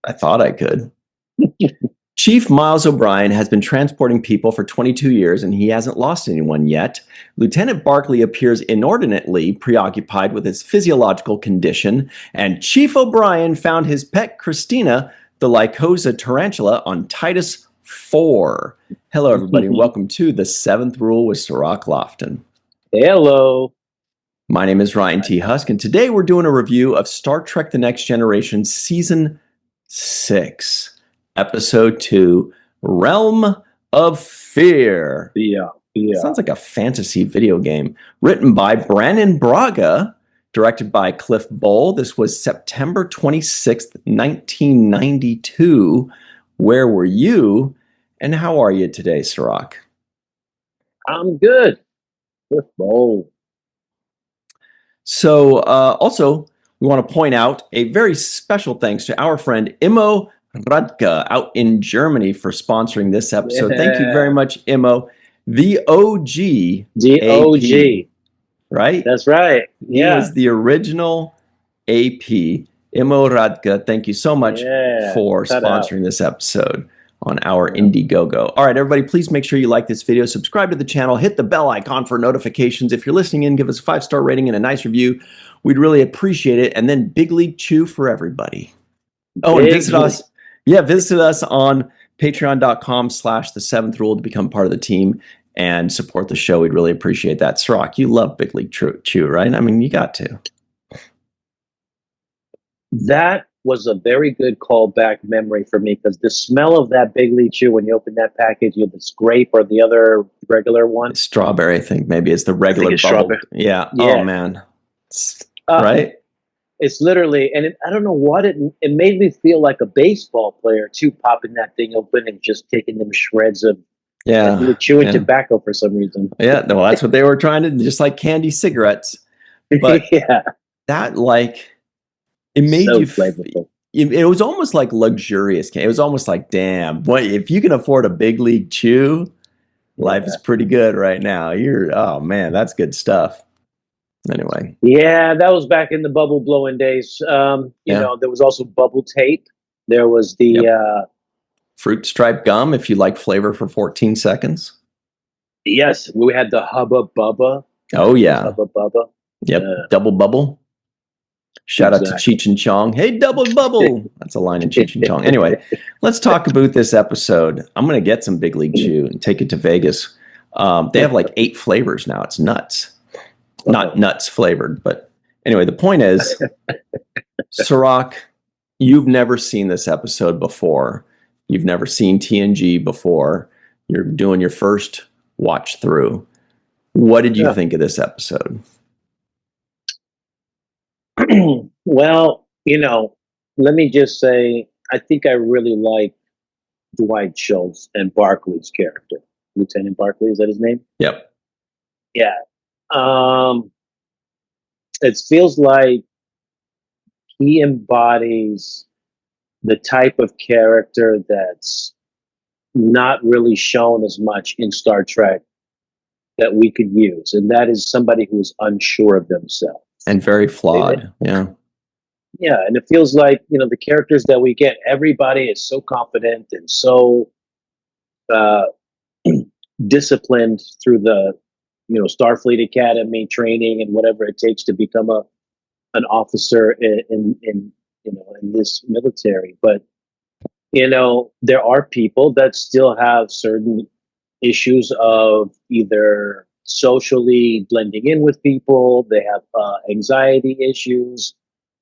I thought I could. Chief Miles O'Brien has been transporting people for 22 years and he hasn't lost anyone yet. Lieutenant Barclay appears inordinately preoccupied with his physiological condition, and Chief O'Brien found his pet Christina, the Lycosa tarantula, on Titus 4. Hello, everybody, and welcome to The Seventh Rule with Sirach Lofton. Hello. My name is Ryan T. Husk, and today we're doing a review of Star Trek The Next Generation Season 6. Episode 2, Realm of Fear. Yeah. Sounds like a fantasy video game. Written by Brannon Braga, directed by Cliff Bole. This was September 26th, 1992. Where were you? And how are you today, Sirach? I'm good. Cliff Bole. So, also, we want to point out a very special thanks to our friend Immo Radka out in Germany for sponsoring this episode. Yeah. Thank you very much, Immo. The OG. The AP, OG. right? That's right. Yeah. He was the original AP. Immo Radka, thank you so much for sponsoring this episode on our Indiegogo. All right, everybody, please make sure you like this video, subscribe to the channel, hit the bell icon for notifications. If you're listening in, give us a 5-star rating and a nice review. We'd really appreciate it. And then Big League Chew for everybody. Oh, and visit us. Yeah, visit us on patreon.com/the7th rule to become part of the team and support the show. We'd really appreciate that. Sirach, you love Big League Chew, right? I mean, you got to. That was a very good callback memory for me because the smell of that Big League Chew when you open that package, you have the grape or the other regular one. Strawberry, I think maybe it's the regular bubble. Strawberry. Yeah. Oh man. Right. It's literally, and I don't know what it made me feel like a baseball player too, popping that thing open and just taking them shreds of chewing tobacco for some reason. Yeah, well, that's what they were trying to, just like candy cigarettes. But that it made you flavorful. It was almost like luxurious. It was almost like, damn, what if you can afford a Big League Chew? Life is pretty good right now. Oh man, that's good stuff. Anyway. Yeah, that was back in the bubble blowing days. You know, there was also bubble tape. There was the fruit stripe gum if you like flavor for 14 seconds. Yes, we had the Hubba Bubba. Oh yeah. Hubba Bubba. Yep. Double Bubble. Shout out to Cheech and Chong. Hey, Double Bubble. That's a line in Cheech and Chong. Anyway, let's talk about this episode. I'm going to get some Big League Chew and take it to Vegas. They have like 8 flavors now. It's nuts. Not nuts flavored, but anyway, the point is, Sirach, you've never seen this episode before. You've never seen TNG before. You're doing your first watch through. What did you think of this episode? Well, you know, let me just say, I think I really like Dwight Schultz and Barclay's character. Lieutenant Barclay, is that his name? Yep. Yeah. It feels like he embodies the type of character that's not really shown as much in Star Trek that we could use. And that is somebody who is unsure of themselves. And very flawed. Yeah. Yeah. And it feels like, you know, the characters that we get, everybody is so confident and so disciplined through the, you know, Starfleet Academy training and whatever it takes to become an officer in this military. But, you know, there are people that still have certain issues of either socially blending in with people. They have anxiety issues.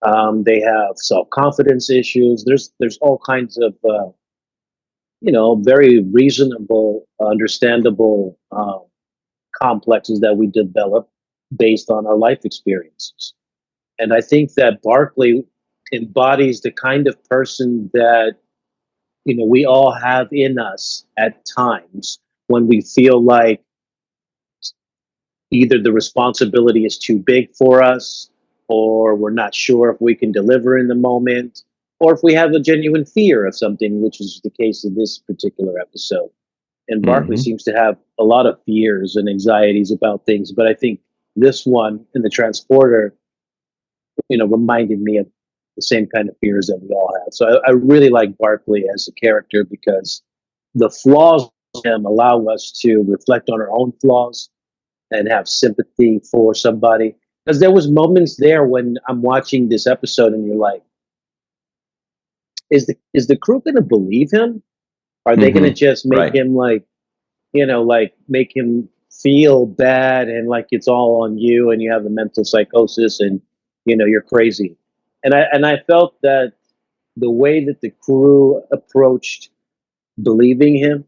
They have self-confidence issues. There's all kinds of, you know, very reasonable, understandable complexes that we develop based on our life experiences. And I think that Barclay embodies the kind of person that, you know, we all have in us at times when we feel like either the responsibility is too big for us, or we're not sure if we can deliver in the moment, or if we have a genuine fear of something, which is the case in this particular episode. And Barclay seems to have a lot of fears and anxieties about things, but I think this one in the transporter, you know, reminded me of the same kind of fears that we all have. So I really like Barclay as a character because the flaws in him allow us to reflect on our own flaws and have sympathy for somebody. Because there was moments there when I'm watching this episode and you're like, is the crew going to believe him? Are they going to just make Right. him like, like make him feel bad and like it's all on you and you have a mental psychosis and you're crazy. And I felt that the way that the crew approached believing him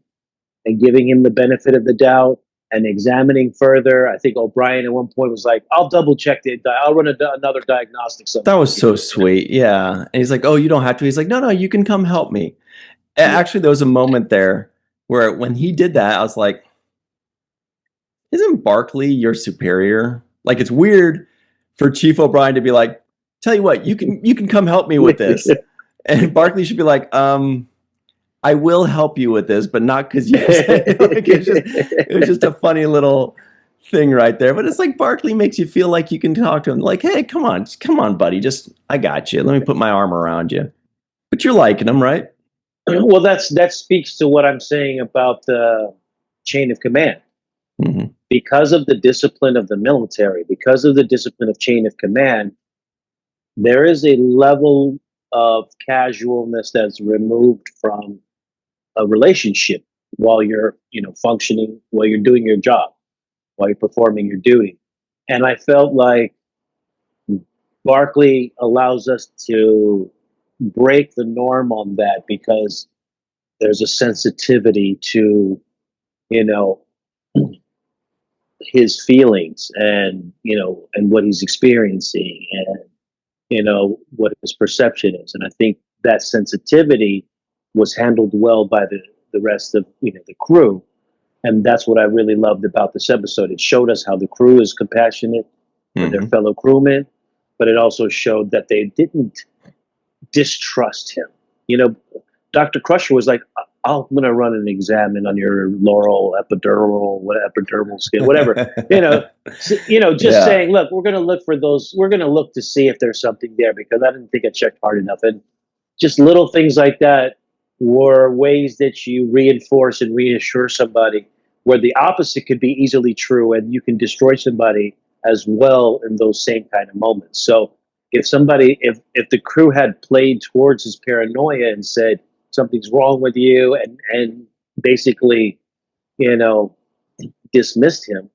and giving him the benefit of the doubt and examining further. I think O'Brien at one point was like, "I'll double check it. I'll run another diagnostic That sometime." was so sweet. Yeah. And he's like, "Oh, you don't have to." He's like, "No, you can come help me." Yeah. Actually, there was a moment there where when he did that, I was like, isn't Barclay your superior? Like, it's weird for Chief O'Brien to be like, tell you what, you can come help me with this. And Barclay should be like, I will help you with this, but not because you said like, it was just a funny little thing right there. But it's like Barclay makes you feel like you can talk to him. Like, hey, come on, buddy. I got you. Let me put my arm around you. But you're liking him, right? Well, that speaks to what I'm saying about the chain of command. Mm-hmm. Because of the discipline of the military, because of the discipline of chain of command, there is a level of casualness that's removed from a relationship while you're, functioning, while you're doing your job, while you're performing your duty. And I felt like Barclay allows us to break the norm on that because there's a sensitivity to, you know, his feelings and, and what he's experiencing and, what his perception is. And I think that sensitivity was handled well by the rest of, the crew. And that's what I really loved about this episode. It showed us how the crew is compassionate for their fellow crewmen, but it also showed that they didn't distrust him. Dr. Crusher was like, I'm going to run an exam on your laural epidermal skin, whatever. Just saying, look, we're going to look for those. We're going to look to see if there's something there because I didn't think I checked hard enough. And just little things like that were ways that you reinforce and reassure somebody where the opposite could be easily true and you can destroy somebody as well in those same kind of moments. So if the crew had played towards his paranoia and said something's wrong with you and basically, dismissed him,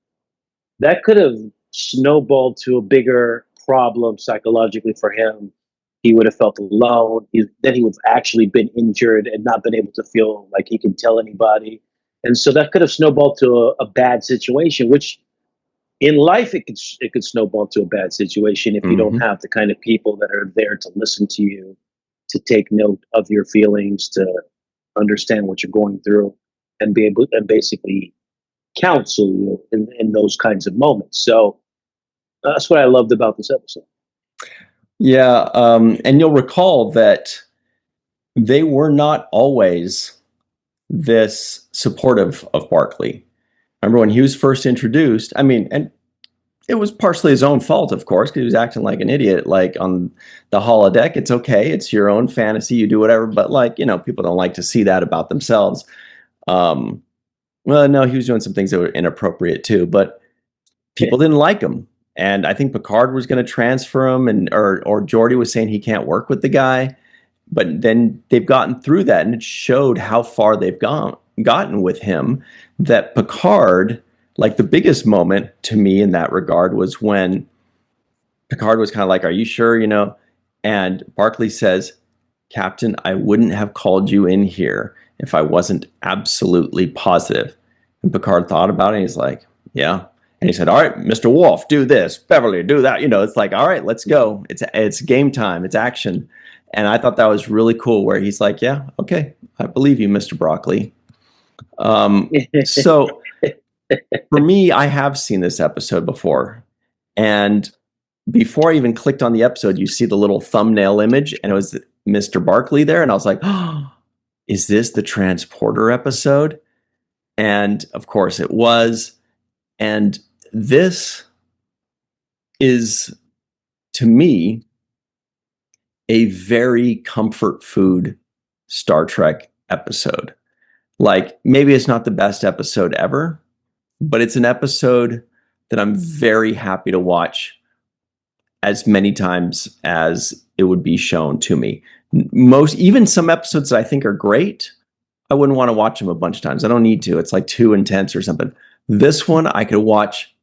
that could have snowballed to a bigger problem psychologically for him. He would have felt alone. Then he would have actually been injured and not been able to feel like he can tell anybody. And so that could have snowballed to a bad situation, which in life it could snowball to a bad situation if you don't have the kind of people that are there to listen to you, to take note of your feelings, to understand what you're going through, and be able and basically counsel you in those kinds of moments. So that's what I loved about this episode. Yeah, and you'll recall that they were not always this supportive of Barclay. Remember when he was first introduced? I mean, and it was partially his own fault, of course, because he was acting like an idiot, like on the holodeck. It's okay. It's your own fantasy. You do whatever. But people don't like to see that about themselves. Well, no, he was doing some things that were inappropriate too, but people didn't like him. And I think Picard was going to transfer him or Geordi was saying he can't work with the guy. But then they've gotten through that, and it showed how far they've gotten with him. That Picard, like the biggest moment to me in that regard was when Picard was kind of like, "Are you sure?" And Barclay says, "Captain, I wouldn't have called you in here if I wasn't absolutely positive." And Picard thought about it, and he's like, "Yeah." And he said, "All right, Mr. Worf, do this. Beverly, do that." It's like, "All right, let's go. It's game time. It's action." And I thought that was really cool where he's like, "Yeah, okay, I believe you, Mr. Broccoli." So for me, I have seen this episode before. And before I even clicked on the episode, you see the little thumbnail image and it was Mr. Barclay there. And I was like, oh, is this the transporter episode? And of course it was. And this is, to me, a very comfort food Star Trek episode. Like, maybe it's not the best episode ever, but it's an episode that I'm very happy to watch as many times as it would be shown to me. Even some episodes that I think are great, I wouldn't want to watch them a bunch of times. I don't need to. It's like too intense or something. This one I could watch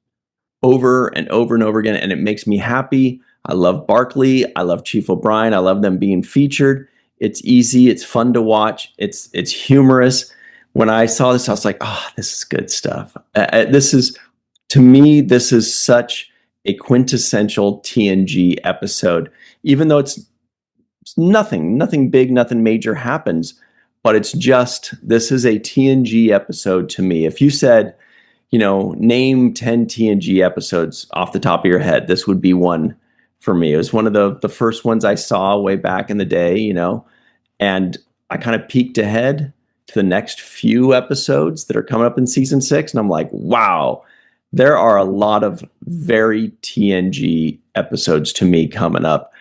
over and over and over again, and it makes me happy. I love Barclay. I love Chief O'Brien. I love them being featured. It's easy. It's fun to watch. It's humorous. When I saw this, I was like, oh, this is good stuff. To me, this is such a quintessential TNG episode. Even though it's nothing big, nothing major happens, but it's just, this is a TNG episode to me. If you said, name 10 TNG episodes off the top of your head, this would be one for me. It was one of the first ones I saw way back in the day, and I kind of peeked ahead to the next few episodes that are coming up in season 6. And I'm like, wow, there are a lot of very TNG episodes to me coming up.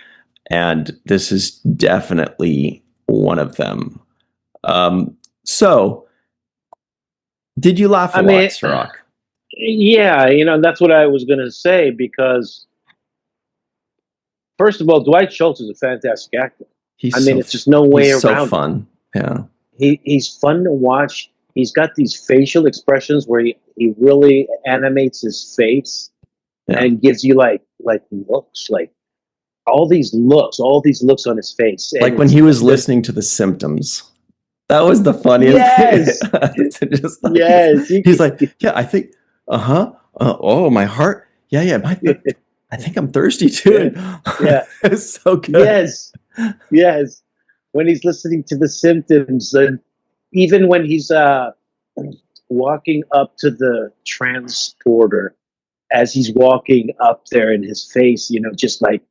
And this is definitely one of them. So did you laugh a lot, Sirach? Yeah, that's what I was going to say, because first of all, Dwight Schultz is a fantastic actor. It's just no way around. So fun. Yeah. He's fun to watch. He's got these facial expressions where he really animates his face and gives you like looks, like all these looks on his face. Like when he was listening to The Symptoms. That was the funniest. Yes. Just like, yes. He's like, yeah, I think, oh, my heart. Yeah. I think I'm thirsty too. Yeah. It's so good. Yes. When he's listening to The Symptoms, and even when he's walking up to the transporter, as he's walking up there, in his face, just like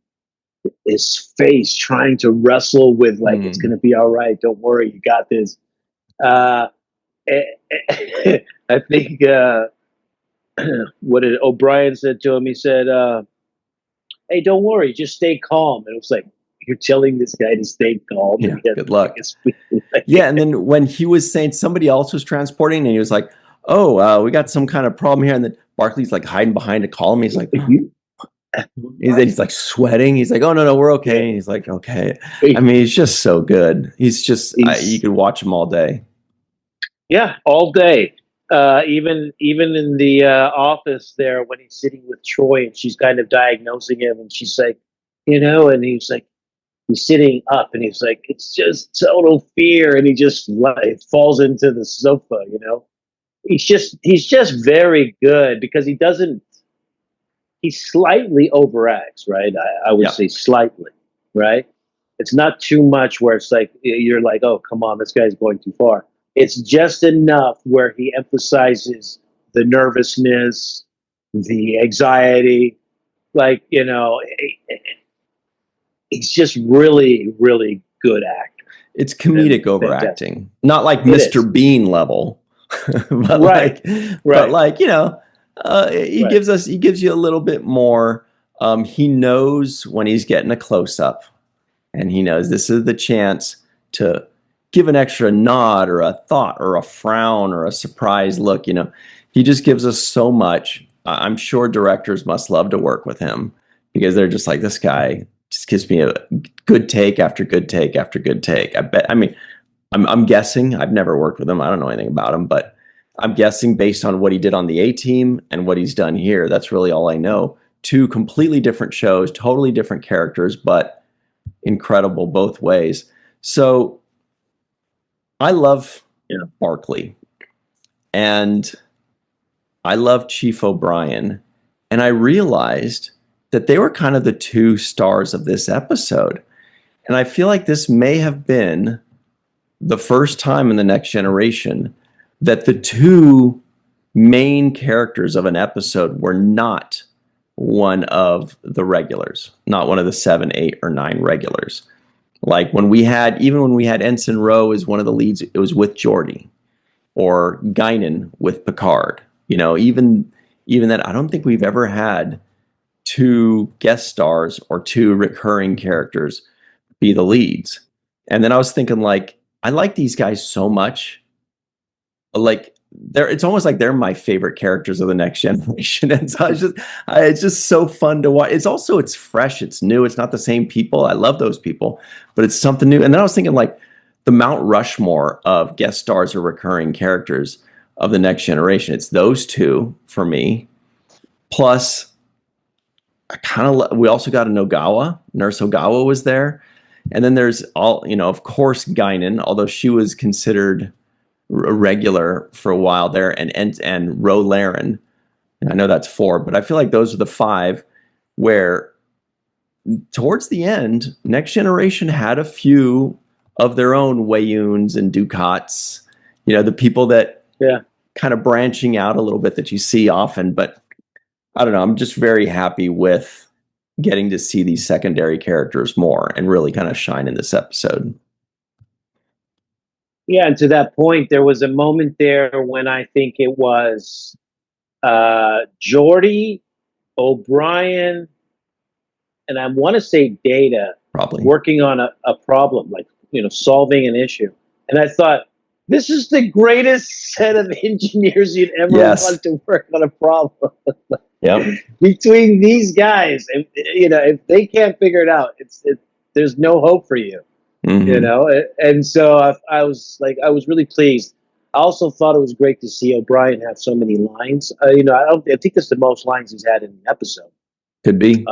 his face trying to wrestle with, like, it's going to be all right. Don't worry. You got this. I think what did O'Brien said to him? He said, hey, don't worry. Just stay calm. And it was like, you're telling this guy to stay calm. Yeah, good luck. Yeah, and then when he was saying somebody else was transporting, and he was like, oh, we got some kind of problem here. And then Barclay's like hiding behind a column. He's like, he's like sweating. He's like, oh, no, we're okay. And he's like, okay. He's just so good. You could watch him all day. Yeah, all day. Even in the office there, when he's sitting with Troy and she's kind of diagnosing him, and she's like, and he's like, he's sitting up and he's like, it's just total fear, and he just falls into the sofa. He's just very good, because he slightly overacts, right? I would say slightly, right? It's not too much where it's like you're like, oh, come on, this guy's going too far. It's just enough where he emphasizes the nervousness, the anxiety, like, he's just really, really good actor. It's comedic overacting, not like Mr. Bean level, but right. But like, he gives you a little bit more. He knows when he's getting a close up, and he knows this is the chance to give an extra nod or a thought or a frown or a surprise look. He just gives us so much. I'm sure directors must love to work with him, because they're just like, this guy just gives me a good take after good take after good take. I'm guessing, I've never worked with him. I don't know anything about him, but I'm guessing based on what he did on the A-Team and what he's done here, that's really all I know. 2 completely different shows, totally different characters, but incredible both ways. So I love Barclay, and I love Chief O'Brien, and I realized that they were kind of the 2 stars of this episode. And I feel like this may have been the first time in The Next Generation that the 2 main characters of an episode were not one of the regulars, not one of the 7, 8, or 9 regulars. Like when we had Ensign Rowe as one of the leads, it was with Geordi, or Guinan with Picard. Even that, I don't think we've ever had 2 guest stars or 2 recurring characters be the leads. And then I was thinking, like, I like these guys so much. Like, it's almost like they're my favorite characters of the next generation. And so it's just so fun to watch. It's fresh, it's new, it's not the same people. I love those people, but it's something new. And then I was thinking, like, the Mount Rushmore of guest stars or recurring characters of the next generation. It's those two for me. Plus, we also got a Nogawa. Nurse Ogawa was there. And then there's of course, Guinan, although she was considered a regular for a while there, and Ro Laren. And I know that's 4, but I feel like those are the 5 where towards the end, Next Generation had a few of their own Wayuns and Ducats, the people that kind of branching out a little bit that you see often. But I don't know, I'm just very happy with getting to see these secondary characters more and really kind of shine in this episode. Yeah, and to that point, there was a moment there when I think it was Geordi, O'Brien, and I want to say Data probably working on a problem, like, solving an issue. And I thought, this is the greatest set of engineers you'd ever want to work on a problem. Between these guys, if they can't figure it out, there's no hope for you. And so I was really pleased. I also thought it was great to see O'Brien have so many lines. I think that's the most lines he's had in an episode. Could be.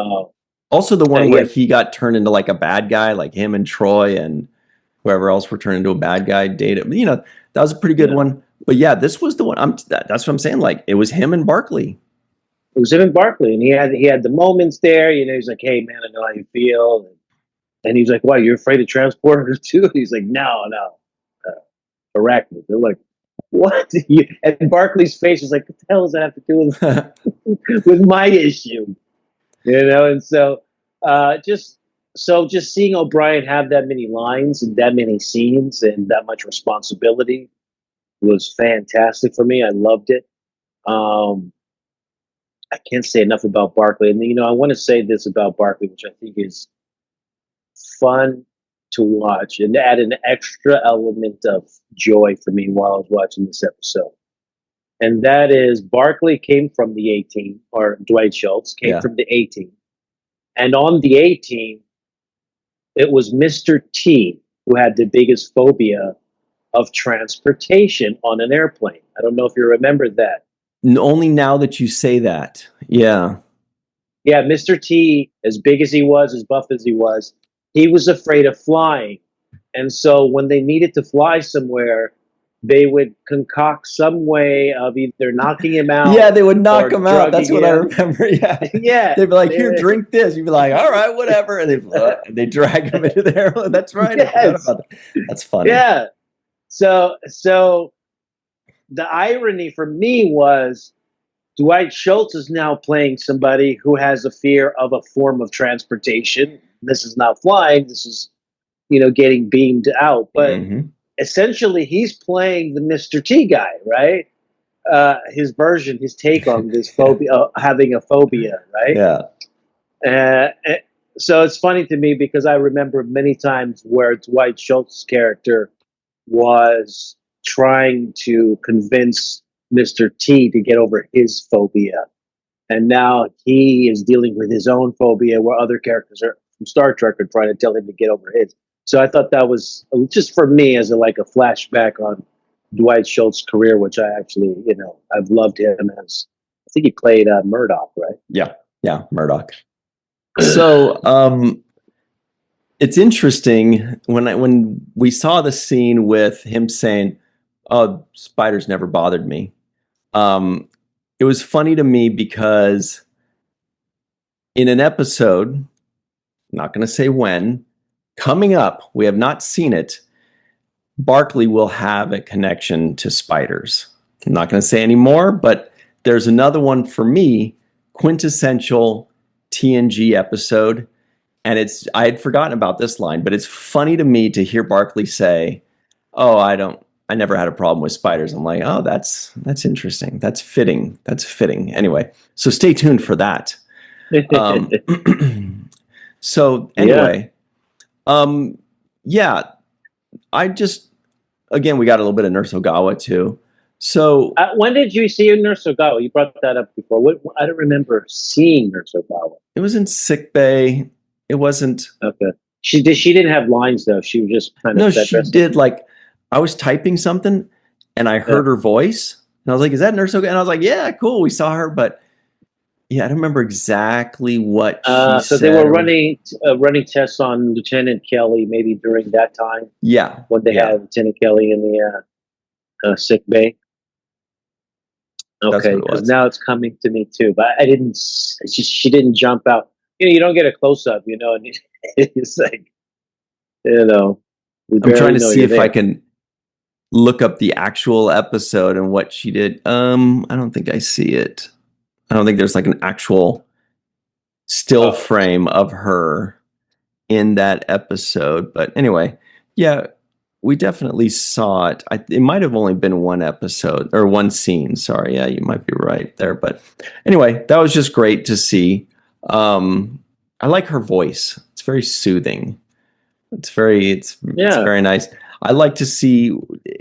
Also the one where he got turned into like a bad guy, like him and Troy and whoever else were turned into a bad guy. Data, that was a pretty good one. But yeah, this was the one. That's what I'm saying. Like, it was him and Barclay. It was him and Barclay, and he had the moments there. He's like, "Hey man, I know how you feel," and he's like, "Why, you're afraid of transporters too?" He's like, "No, arachnid." They're like, "What?" And Barclay's face is like, "What the hell does that have to do with my issue?" And so just seeing O'Brien have that many lines and that many scenes and that much responsibility was fantastic for me. I loved it. I can't say enough about Barclay. And, I want to say this about Barclay, which I think is fun to watch and add an extra element of joy for me while I was watching this episode. And that is, Barclay came from the A-Team, or Dwight Schultz came from the A-Team. And on the A-Team, it was Mr. T who had the biggest phobia of transportation on an airplane. I don't know if you remember that. Only now that you say that. Yeah. Yeah, Mr. T, as big as he was, as buff as he was afraid of flying. And so when they needed to fly somewhere, they would concoct some way of either knocking him out. Yeah, they would knock him out. That's what I remember. Yeah. Yeah. They'd be like, "Here, drink this." You'd be like, "All right, whatever." And they drag him into there. That's right. Yes. I forgot about that. That's funny. Yeah. So the irony for me was Dwight Schultz is now playing somebody who has a fear of a form of transportation. This is not flying. This is, getting beamed out. But essentially, he's playing the Mr. T guy, right? His take on this phobia, having a phobia, right? Yeah. So it's funny to me because I remember many times where Dwight Schultz's character was trying to convince Mr. T to get over his phobia. And now he is dealing with his own phobia where other characters from Star Trek are trying to tell him to get over his. So I thought that was just for me as a flashback on Dwight Schultz's career, which I actually, I've loved him as, I think he played Murdoch, right? Yeah, Murdoch. So it's interesting when we saw the scene with him saying, "Oh, spiders never bothered me." It was funny to me because in an episode, I'm not going to say when, coming up, we have not seen it, Barclay will have a connection to spiders. I'm not going to say any more, but there's another one for me, quintessential TNG episode. And I had forgotten about this line, but it's funny to me to hear Barclay say, "Oh, I never had a problem with spiders." I'm like, "Oh, that's interesting. That's fitting. Anyway, so stay tuned for that. So anyway, Yeah, I just again we got a little bit of Nurse Ogawa too. So When did you see Nurse Ogawa? You brought that up before. I don't remember seeing Nurse Ogawa. it was in sick bay. It wasn't. Okay. She didn't have lines though. She was just kind of No, set she dressing. did. Like I was typing something, and I Yeah. heard her voice, and I was like, "Is that Nurse Ogawa?" And I was like, "Yeah, cool. We saw her." But yeah, I don't remember exactly what she So they said. were running tests on Lieutenant Kelly maybe during that time Yeah, when they yeah, had Lieutenant Kelly in the sick bay. that's Okay, what it because was. now it's coming to me too, but I didn't. She didn't jump out. You don't get a close up, and it's like we I'm trying barely to know see you're if I there. can look up the actual episode and what she did. I don't think I see it. I don't think there's like an actual still Oh, frame of her in that episode. But anyway, yeah, we definitely saw it. It might have only been one episode or one scene. Sorry, yeah, you might be right there. But anyway, that was just great to see. I like her voice. It's very soothing. It's yeah. very nice. I like to see.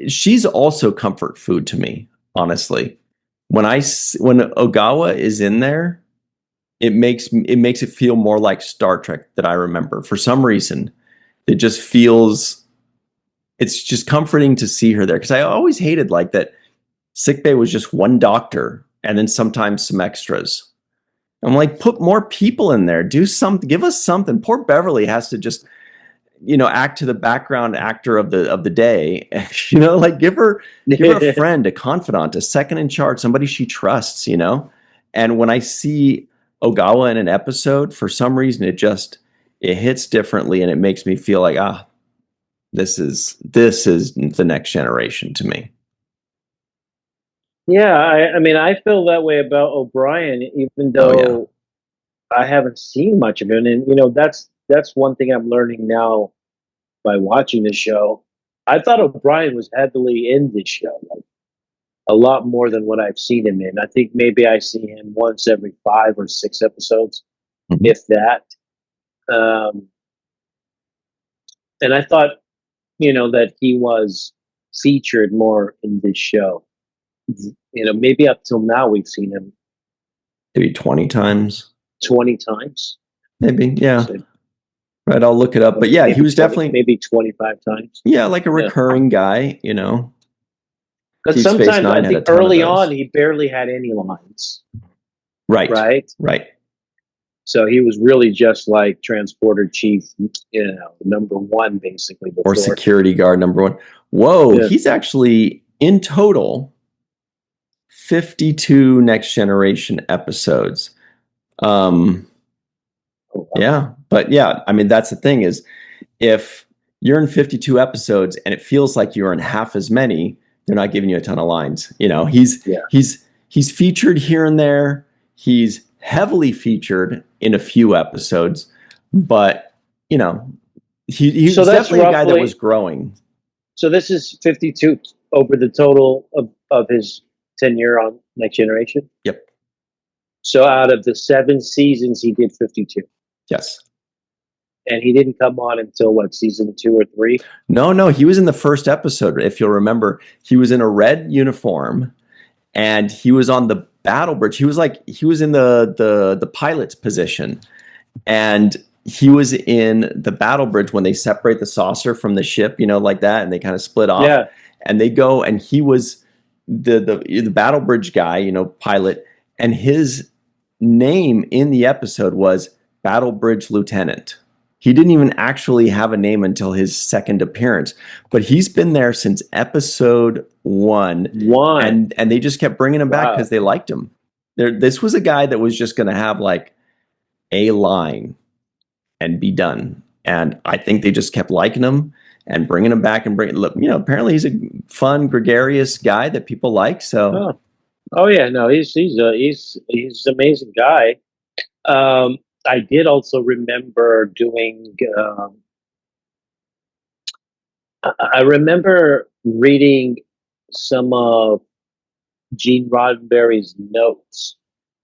She's also comfort food to me, honestly. When Ogawa is in there, it makes it feel more like Star Trek that I remember. For some reason, it just feels it's just comforting to see her there because I always hated like that sickbay was just one doctor and then sometimes some extras. I'm like, put more people in there, do something, give us something. Poor Beverly has to just act to the background actor of the day. Like give her a friend, a confidant, a second in charge, somebody she trusts. And when I see Ogawa in an episode, for some reason it hits differently and it makes me feel like this is the next generation to me. Yeah, I mean, I feel that way about O'Brien, even Oh yeah. though I haven't seen much of it. And that's one thing I'm learning now by watching the show. I thought O'Brien was heavily in this show, like a lot more than what I've seen him in. I think maybe I see him once every 5 or 6 episodes, Mhm. if that. Um, and I thought, that he was featured more in this show. Maybe up till now we've seen him Maybe 20 times. 20 times. Maybe. Yeah. So Right. I'll look it up. But yeah, he maybe was 20, definitely, maybe 25 times. yeah, like a Yeah. recurring guy. But Deep Space sometimes I Nine had a think ton of early on those. he barely had any lines, Right. right? Right. So he was really just like transporter chief, number one basically Or before. security guard number one. Whoa, Yeah. he's actually in total 52 Next Generation episodes. Um, Oh, wow. yeah, but yeah, I mean that's the thing is if you're in 52 episodes and it feels like you're in half as many, they're not giving you a ton of lines. He's Yeah. he's featured here and there. He's heavily featured in a few episodes, but he So was that's definitely a guy that was roughly. growing. So this is 52 over the total of his tenure on Next Generation. Yep. So out of the 7 seasons, he did 52, Yes. and he didn't come on until what, season 2 or 3? No, he was in the first episode. If you'll remember, he was in a red uniform and he was on the battle bridge. He was in the pilot's position, and he was in the battle bridge when they separate the saucer from the ship, like that, and they kind of split off. Yeah. And they go, and he was the battle bridge guy, pilot, and his name in the episode was Battle Bridge Lieutenant. He didn't even actually have a name until his second appearance, but he's been there since episode 1. And they just kept bringing him back because they liked him. This was a guy that was just going to have like a line and be done. And I think they just kept liking him and bringing him back and look, apparently he's a fun, gregarious guy that people like. So, Oh yeah, no, he's an amazing guy. I did also remember doing. I remember reading some of Gene Roddenberry's notes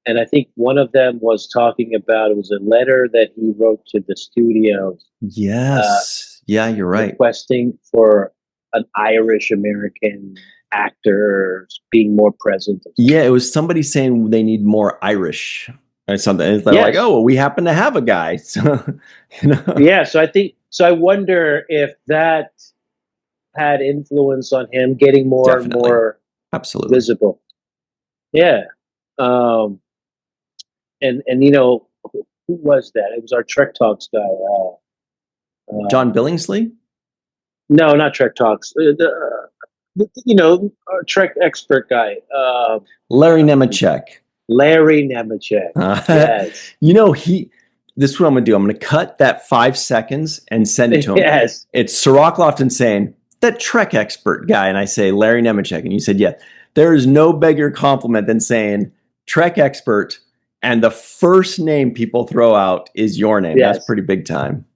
And I think one of them was talking about, it was a letter that he wrote to the studio, Yes. Yeah, you're right. requesting for an Irish American actor being more present. Yeah, it was somebody saying they need more Irish or something. And they're like, Yes. oh, well, we happen to have a guy. So, Yeah. So I wonder if that had influence on him getting more and Definitely. more Absolutely. visible. Yeah. And who was that? It was our Trek Talks guy. John Billingsley? No, not Trek Talks. Our Trek expert guy. Larry Nemeczek. Larry Nemeczek. Yes. This is what I'm going to do. I'm going to cut that 5 seconds and send it to him. Yes. It's Sirach Lofton saying, that Trek expert guy. And I say, Larry Nemeczek. And you said, yeah, there is no bigger compliment than saying Trek expert. And the first name people throw out is your name. Yes. That's pretty big time.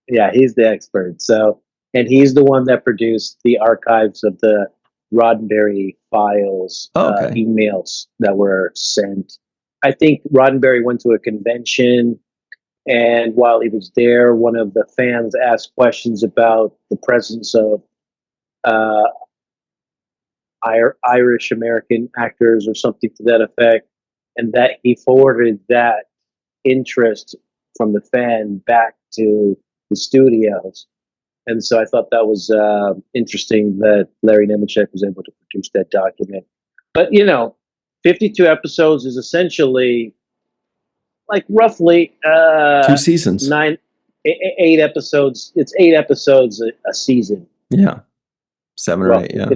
Yeah, he's the expert. So, and he's the one that produced the archives of the Roddenberry files, emails that were sent. I think Roddenberry went to a convention, and while he was there, one of the fans asked questions about the presence of Irish American actors or something to that effect, and that he forwarded that interest from the fan back to the studios. And so I thought that was interesting that Larry Nemeczek was able to produce that document. But 52 episodes is essentially like roughly 2 seasons, 8 episodes. It's 8 episodes a season. Yeah, 7 or 8. Yeah,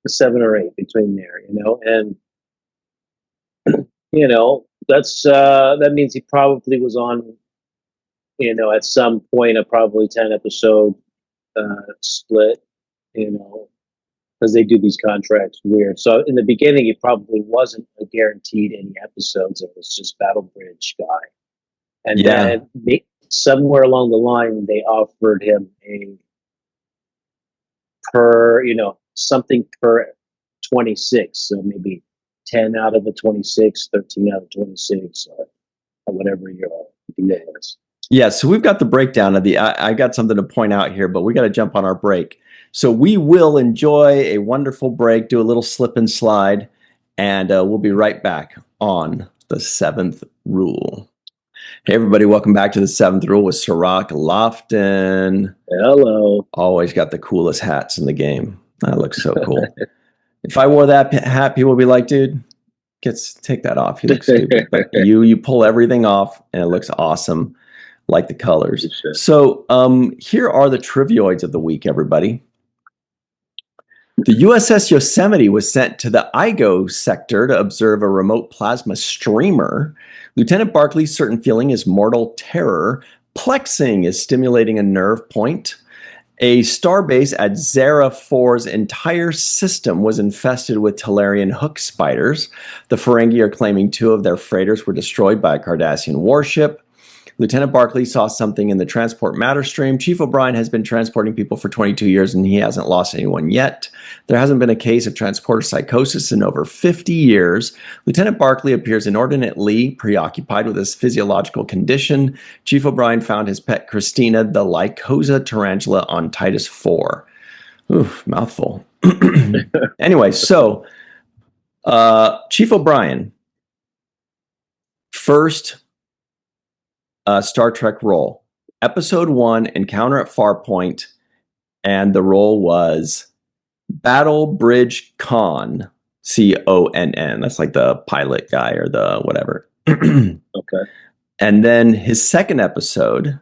7 or 8 between there. And that's that means he probably was on. At some point, a probably 10 episode split, because they do these contracts weird. So in the beginning, it probably wasn't guaranteed any episodes. It was just Battle Bridge guy. And then somewhere along the line, they offered him something per 26. So maybe 10 out of the 26, 13 out of 26, or whatever your deal is. Yeah, so we've got the breakdown of I got something to point out here, but we got to jump on our break. So we will enjoy a wonderful break, do a little slip and slide, and we'll be right back on the 7th Rule. Hey, everybody, welcome back to the 7th Rule with Sirach Lofton. Hello. Always got the coolest hats in the game. That looks so cool. If I wore that hat, people would be like, dude, take that off. You look stupid. But you pull everything off, and it looks awesome. Like the colors. So here are the trivioids of the week, everybody. The USS Yosemite was sent to the Igo sector to observe a remote plasma streamer. Lieutenant Barclay's certain feeling is mortal terror. Plexing is stimulating a nerve point. A starbase at Zara 4's entire system was infested with Talarian hook spiders. The Ferengi are claiming 2 of their freighters were destroyed by a Cardassian warship. Lieutenant Barclay saw something in the transport matter stream. Chief O'Brien has been transporting people for 22 years and he hasn't lost anyone yet. There hasn't been a case of transporter psychosis in over 50 years. Lieutenant Barclay appears inordinately preoccupied with his physiological condition. Chief O'Brien found his pet Christina, the Lycosa tarantula, on Titus 4. Oof, mouthful. Anyway, so Chief O'Brien, first Star Trek role. Episode 1, Encounter at Farpoint, and the role was Battle Bridge Conn, Conn. That's like the pilot guy or the whatever. Okay. And then his second episode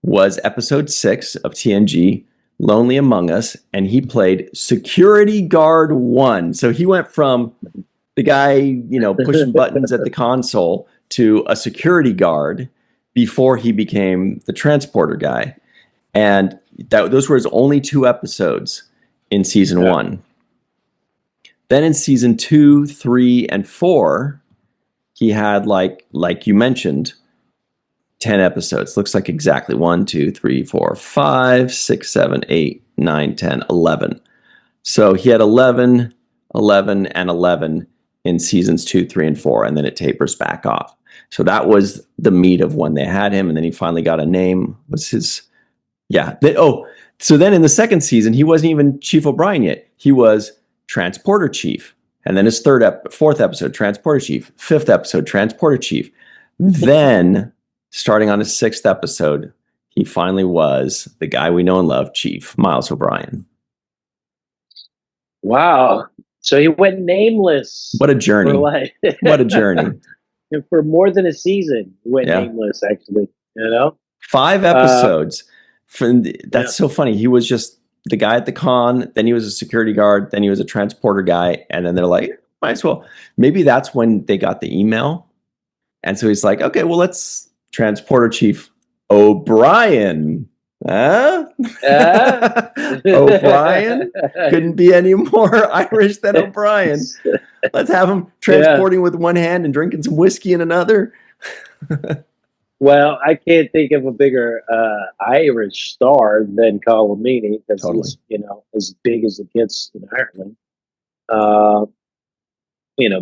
was episode 6 of TNG, Lonely Among Us, and he played Security Guard 1. So he went from the guy, pushing buttons at the console to a security guard before he became the transporter guy. And those were his only 2 episodes in season 1. Then in season 2, 3, and 4, he had, like you mentioned, 10 episodes. Looks like exactly 1, 2, 3, 4, 5, 6, 7, 8, 9, 10, 11. So he had 11, 11, and 11 in seasons 2, 3, and 4, and then it tapers back off. So that was the meat of when they had him, and then he finally got a name. Was his so then in the second season, he wasn't even Chief O'Brien yet. He was Transporter Chief. And then his fourth episode, Transporter Chief. Fifth episode, Transporter Chief. Then, starting on his sixth episode, he finally was the guy we know and love, Chief Miles O'Brien. Wow. So he went nameless. What a journey. What a journey. For more than a season, he went nameless, actually. 5 episodes. That's so funny. He was just the guy at the con, then he was a security guard, then he was a transporter guy, and then they're like, might as well. Maybe that's when they got the email. And so he's like, okay, well, let's Transporter Chief O'Brien. Huh? O'Brien? Couldn't be any more Irish than O'Brien. Let's have him transporting with one hand and drinking some whiskey in another. Well, I can't think of a bigger Irish star than Colomini, because he's, as big as it gets in Ireland.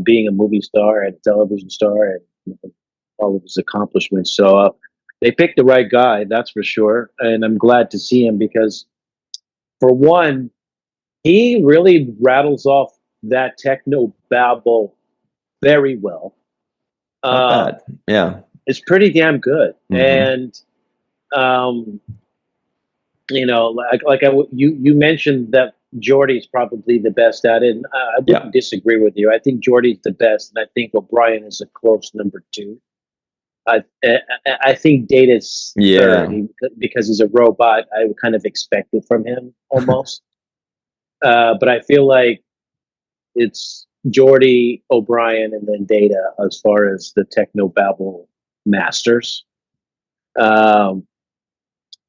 Being a movie star and a television star and all of his accomplishments. So they picked the right guy, that's for sure. And I'm glad to see him because, for one, he really rattles off that techno babble very well. Not bad. Yeah. It's pretty damn good. Mm-hmm. And, you mentioned that Geordie's probably the best at it. And I wouldn't disagree with you. I think Geordie's the best, and I think O'Brien is a close number 2. I think Data's third because he's a robot. I would kind of expect it from him almost. But I feel like it's Geordie, O'Brien, and then Data as far as the technobabble masters. And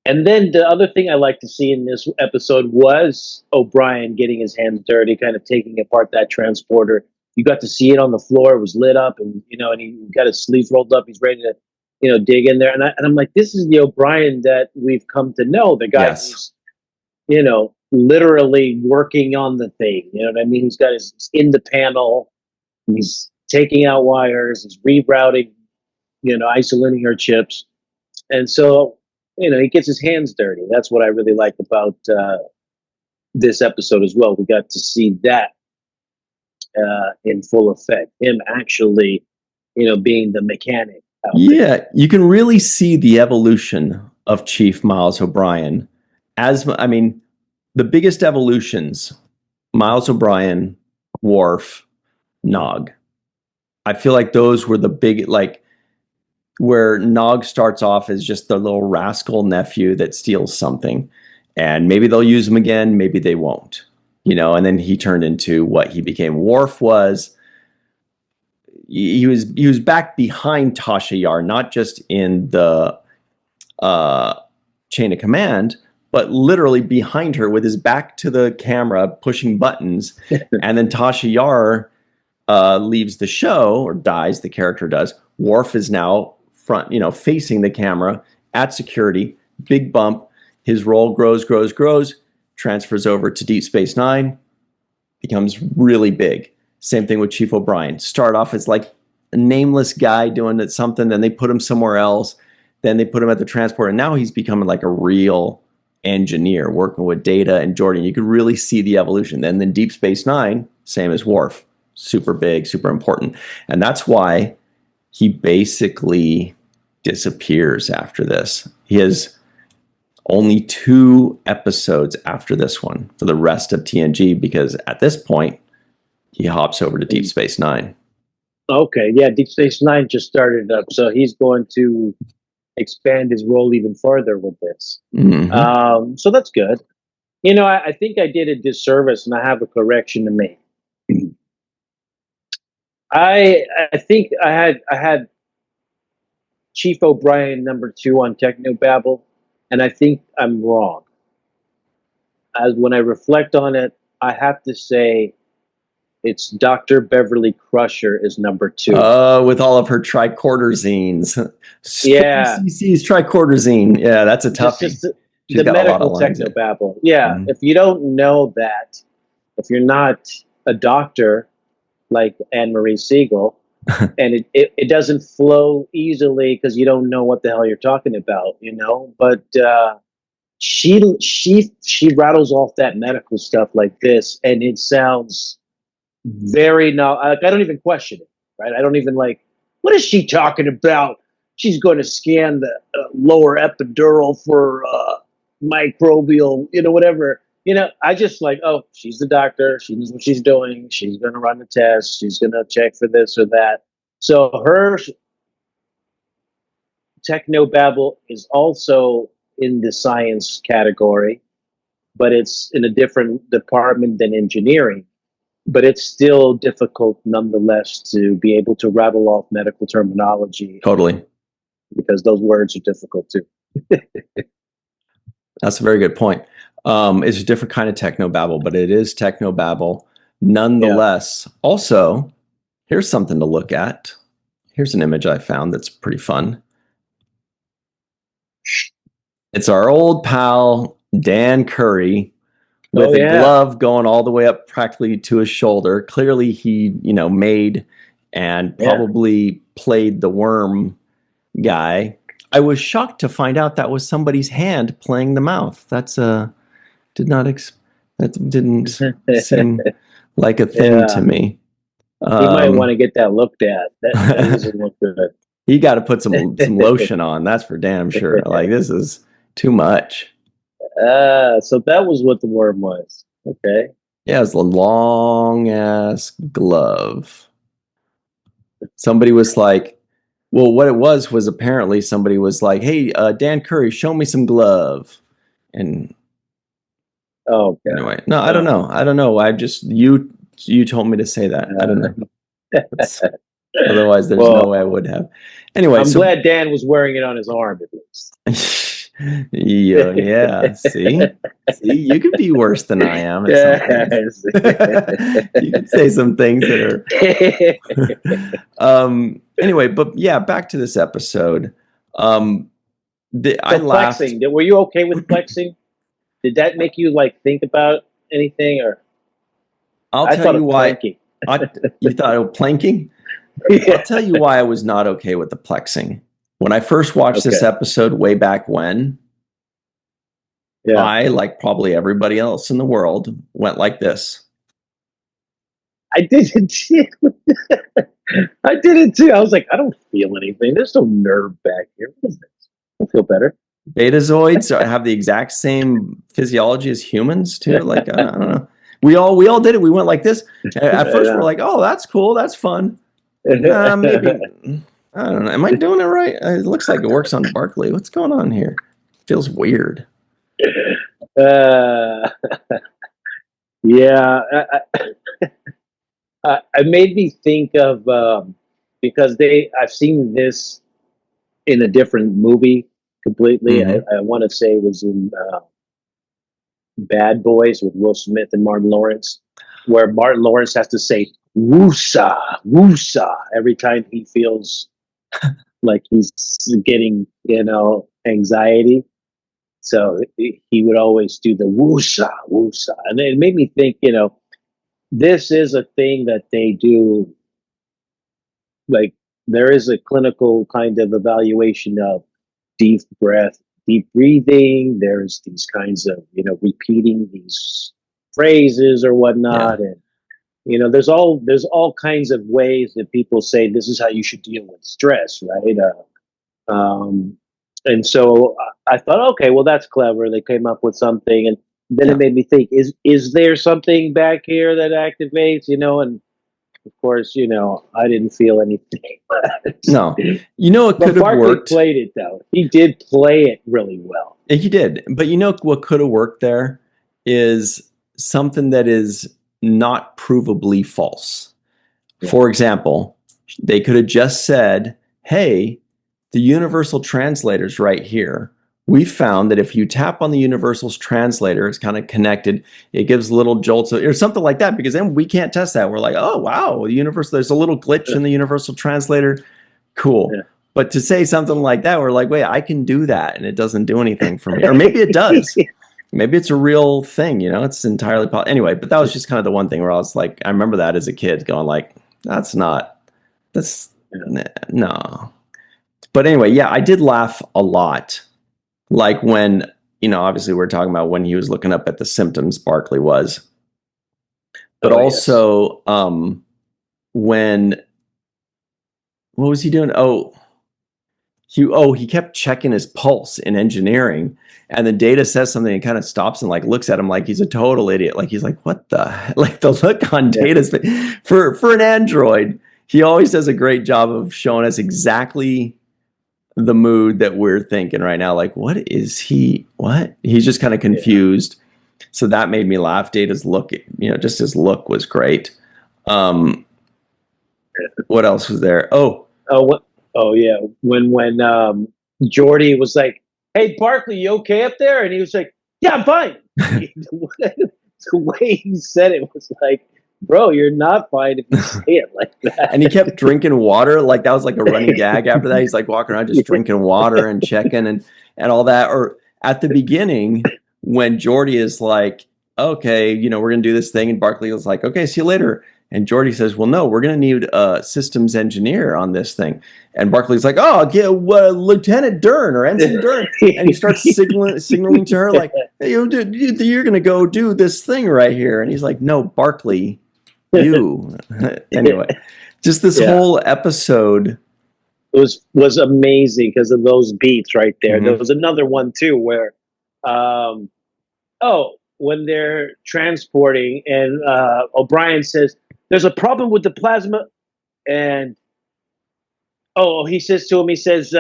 then the other thing I like to see in this episode was O'Brien getting his hands dirty, kind of taking apart that transporter. You got to see it on the floor. It was lit up, and and he got his sleeves rolled up. He's ready to dig in there. And I'm like, this is the O'Brien that we've come to know. The guy who's literally working on the thing. You know what I mean? He's got his in the panel. He's taking out wires. He's rerouting, isolinear chips. And so, he gets his hands dirty. That's what I really like about this episode as well. We got to see that in full effect. Him actually, being the mechanic. Yeah, you can really see the evolution of Chief Miles O'Brien. The biggest evolutions, Miles O'Brien, Worf, Nog. I feel like those were the big, where Nog starts off as just the little rascal nephew that steals something. And maybe they'll use him again, maybe they won't. And then he turned into what he became. Worf was, he was back behind Tasha Yar, not just in the chain of command, but literally behind her with his back to the camera, pushing buttons. And then Tasha Yar leaves the show, or dies, the character does. Worf is now front, facing the camera at security, big bump. His role grows, transfers over to Deep Space Nine, becomes really big. Same thing with Chief O'Brien. Start off as like a nameless guy doing something, then they put him somewhere else, then they put him at the transporter, and now he's becoming like a real engineer working with Data and Jordan. You could really see the evolution. Then Deep Space Nine, same as Worf, super big, super important. And that's why he basically disappears after this. He has only 2 episodes after this one for the rest of TNG, because at this point, he hops over to Deep Space Nine. Okay, yeah, Deep Space Nine just started up, so he's going to expand his role even further with this. Mm-hmm. So that's good. I think I did a disservice, and I have a correction to make. I think I had Chief O'Brien number 2 on Technobabble, and I think I'm wrong. As when I reflect on it, I have to say it's Dr. Beverly Crusher is number 2. With all of her tricordazines. Yeah. CC's tricordazine. Yeah, that's a toughie. The medical Technobabble. Yeah. Mm-hmm. If you don't know that, if you're not a doctor, like Anne-Marie Siegel, and it doesn't flow easily because you don't know what the hell you're talking about, you know. But she rattles off that medical stuff like this, and it sounds very now. I don't even question it, right? I don't even like. What is she talking about? She's going to scan the lower epidural for microbial, you know, whatever. You know, I just like, oh, she's the doctor. She knows what she's doing. She's going to run the test. She's going to check for this or that. So her technobabble is also in the science category, but it's in a different department than engineering. But it's still difficult nonetheless to be able to rattle off medical terminology. Totally. Because those words are difficult too. That's a very good point. It's a different kind of technobabble, but it is technobabble nonetheless. Yeah. Also, here's something to look at. Here's an image I found that's pretty fun. It's our old pal, Dan Curry, with a glove going all the way up practically to his shoulder. Clearly he, you know, made and probably played the worm guy. I was shocked to find out that was somebody's hand playing the mouth. That's that didn't seem like a thing to me. You might want to get that looked at. That doesn't look good. You got to put some lotion on. That's for damn sure. Like, this is too much. So that was what the worm was. Okay. Yeah, it's a long ass glove. Somebody was like, well, what it was apparently somebody was like, hey, Dan Curry, show me some glove. And anyway, no, I don't know. I just, you told me to say that. I don't know. Otherwise, there's no way I would have. Anyway, I'm glad Dan was wearing it on his arm at least. Yeah. See, you could be worse than I am. You could say some things that are. Anyway, but yeah, back to this episode. I laughed. Plexing. Were you okay with plexing? Did that make you like think about anything, or? I'll tell you why. You thought of planking? I'll tell you why I was not okay with the plexing. When I first watched this episode way back when, I, like probably everybody else in the world, went like this. I did it too. I was like, I don't feel anything. There's no nerve back here. What is this? I feel better. Betazoids have the exact same physiology as humans too. Like, I don't know. We all did it. We went like this. At first, we're like, oh, that's cool. That's fun. Maybe. I don't know. Am I doing it right? It looks like it works on Barclay. What's going on here? It feels weird. Yeah. It made me think of because I've seen this in a different movie completely. Mm-hmm. I want to say it was in Bad Boys with Will Smith and Martin Lawrence, where Martin Lawrence has to say "woosah, woosah" every time he feels like he's getting, anxiety. So he would always do the "woosah, woosah," and it made me think, this is a thing that they do. Like, there is a clinical kind of evaluation of deep breath, deep breathing. There's these kinds of, repeating these phrases or whatnot. Yeah. And, there's all kinds of ways that people say this is how you should deal with stress, right? And so I thought, okay, well, that's clever. They came up with something. And then it made me think, is there something back here that activates, and of course, I didn't feel anything. No. It could have worked. Played it, though. He did play it really well. He did. But what could have worked there is something that is not provably false. Yeah. For example, they could have just said, hey, the universal translator's right here. We found that if you tap on the universal translator, it's kind of connected. It gives little jolts or something like that, because then we can't test that. We're like, oh, wow, there's a little glitch in the universal translator. Cool. Yeah. But to say something like that, we're like, wait, I can do that. And it doesn't do anything for me. Or maybe it does. Maybe it's a real thing, it's entirely possible. Anyway, but that was just kind of the one thing where I was like, I remember that as a kid going like, That's no. But anyway, yeah, I did laugh a lot. Like when, obviously we're talking about when he was looking up at the symptoms, Barclay was. But also, when, what was he doing? He kept checking his pulse in engineering, and the Data says something and kind of stops and like looks at him like he's a total idiot. Like he's like, what the, like the look on Data's face. For an android, he always does a great job of showing us exactly the mood that we're thinking right now. Like, what is he? What? He's just kind of confused. So that made me laugh. Data's look, just his look was great. What else was there? Yeah. When Geordi was like, "Hey, Barclay, you okay up there?" And he was like, "Yeah, I'm fine." The way he said it was like, "Bro, you're not fine if you say it like that." And he kept drinking water. Like that was like a running gag after that. He's like walking around just drinking water and checking and all that. Or at the beginning, when Geordi is like, okay, we're going to do this thing. And Barclay was like, okay, see you later. And Geordi says, well, no, we're going to need a systems engineer on this thing. And Barclay's like, oh, I'll get Lieutenant Dern or Ensign Dern. And he starts signaling to her like, hey, you're going to go do this thing right here. And he's like, no, Barclay, you. Anyway, just this whole episode was amazing because of those beats right there. There was another one too where, when they're transporting and O'Brien says, there's a problem with the plasma. And, he says to him, he says,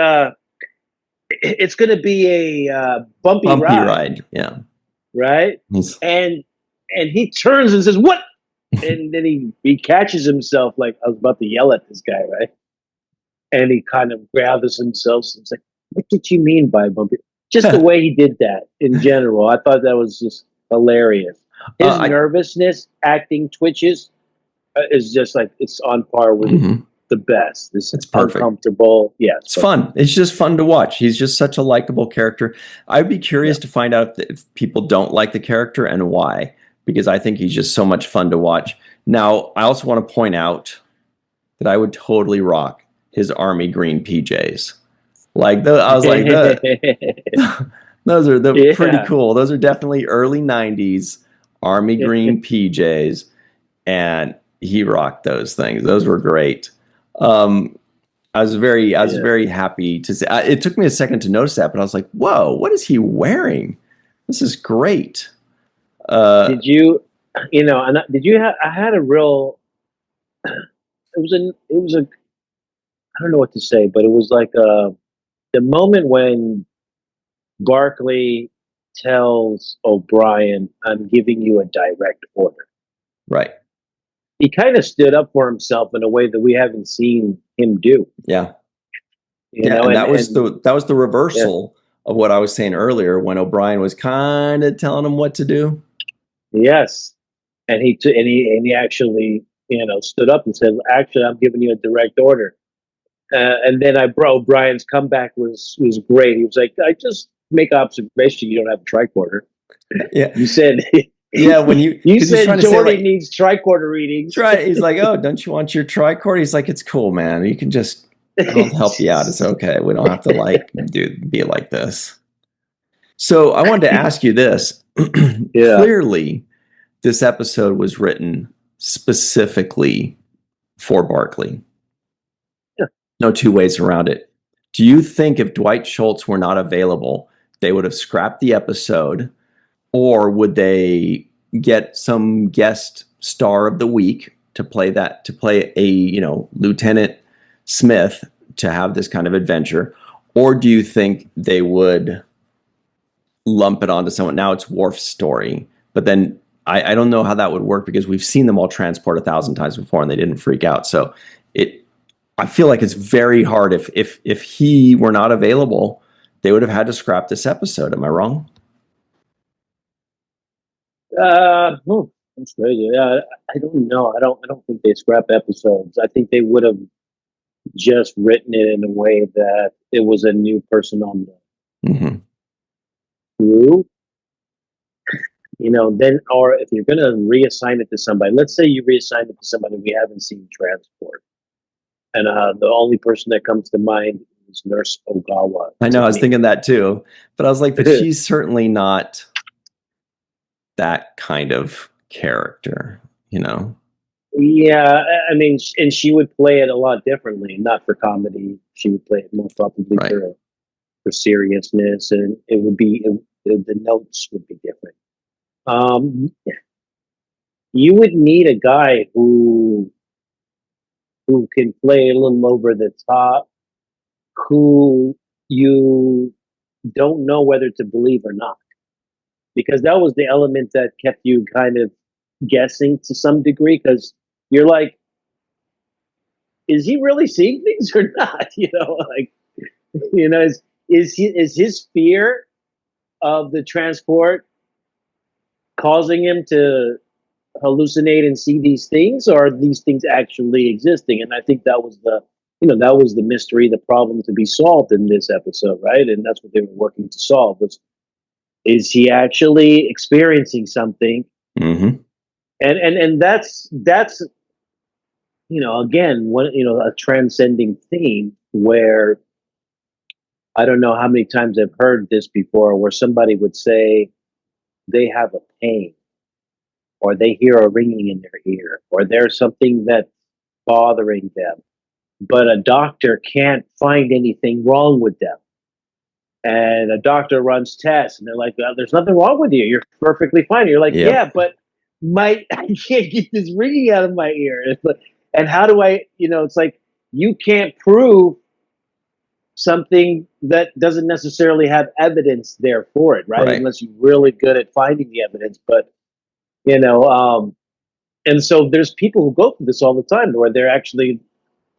it's going to be a bumpy ride. Yeah. Right. And he turns and says, what? And then he catches himself like, I was about to yell at this guy, right? And he kind of gathers himself and says, what did you mean by bumpy? Just the way he did that in general. I thought that was just hilarious. His nervousness, acting twitches is just like, it's on par with the best. It's perfect. Uncomfortable. Yeah. It's fun. It's just fun to watch. He's just such a likable character. I'd be curious to find out if people don't like the character and why, because I think he's just so much fun to watch. Now, I also want to point out that I would totally rock his army green PJs. Like I was like, those are pretty cool. Those are definitely early 90s army green PJs, and he rocked those things. Those were great. I was very happy to see. It took me a second to notice that, but I was like, whoa, what is he wearing? This is great. Did you have, I had a real, it was a, I don't know what to say, but it was like the moment when Barclay tells O'Brien, I'm giving you a direct order. Right. He kind of stood up for himself in a way that we haven't seen him do. Yeah. And that was the reversal of what I was saying earlier when O'Brien was kind of telling him what to do. Yes. And he actually, stood up and said, actually, I'm giving you a direct order. And then O'Brien's comeback was great. He was like, I just make observation you don't have a tricorder. Yeah. You said when you said Jordy needs tricorder readings. Right. He's like, oh, don't you want your tricorder? He's like, it's cool, man. You can just, I'll help you out. It's okay. We don't have to be like this. So I wanted to ask you this. Clearly, this episode was written specifically for Barclay. Yeah. No two ways around it. Do you think if Dwight Schultz were not available, they would have scrapped the episode, or would they get some guest star of the week to play a Lieutenant Smith to have this kind of adventure? Or do you think they would lump it onto someone? Now it's Worf's story, but then I don't know how that would work because we've seen them all transport 1,000 times before and they didn't freak out. So I feel like it's very hard. If he were not available, they would have had to scrap this episode. Am I wrong? That's crazy. I don't know. I don't think they scrap episodes. I think they would have just written it in a way that it was a new person on the crew. then, or if you're going to reassign it to somebody, let's say you reassign it to somebody we haven't seen transport. And the only person that comes to mind is Nurse Ogawa. I know, I was thinking that too. But I was like, but she's certainly not that kind of character, Yeah, I mean, and she would play it a lot differently, not for comedy. She would play it more probably Right. for seriousness, and it would be the notes would be different. You would need a guy who can play a little over the top, who you don't know whether to believe or not, because that was the element that kept you kind of guessing to some degree, because you're like, is he really seeing things or not? Like, is his fear of the transport causing him to hallucinate and see these things, or are these things actually existing? And I think that was the mystery, the problem to be solved in this episode, right? And that's what they were working to solve, was, is he actually experiencing something? Mm-hmm. And that's again, a transcending theme, where I don't know how many times I've heard this before, where somebody would say they have a pain, or they hear a ringing in their ear, or there's something that's bothering them, but a doctor can't find anything wrong with them. And a doctor runs tests, and they're like, "There's nothing wrong with you. You're perfectly fine." You're like, Yep. "Yeah, but I can't get this ringing out of my ear." And how do I? It's like, you can't prove something that doesn't necessarily have evidence there for it, right? Right. Unless you're really good at finding the evidence. But and so there's people who go through this all the time, where they're actually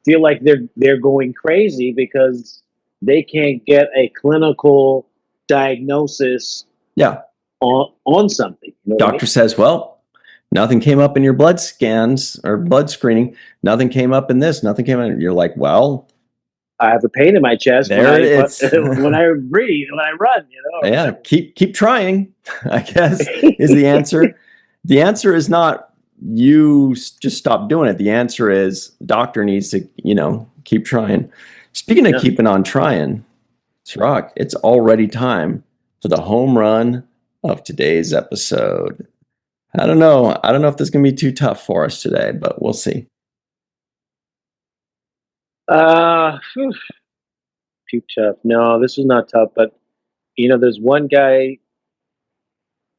feel like they're going crazy because they can't get a clinical diagnosis Yeah. on something. Doctor says, well, nothing came up in your blood scans or blood screening. Nothing came up in this. Nothing came in. You're like, well, I have a pain in my chest there when it is. when I breathe, when I run, Yeah, keep trying, I guess, is the answer. The answer is not you just stop doing it. The answer is doctor needs to, keep trying. Speaking of keeping on trying, Rock, it's already time for the home run of today's episode. I don't know if this is going to be too tough for us today, but we'll see. Too tough. No, this is not tough, but there's one guy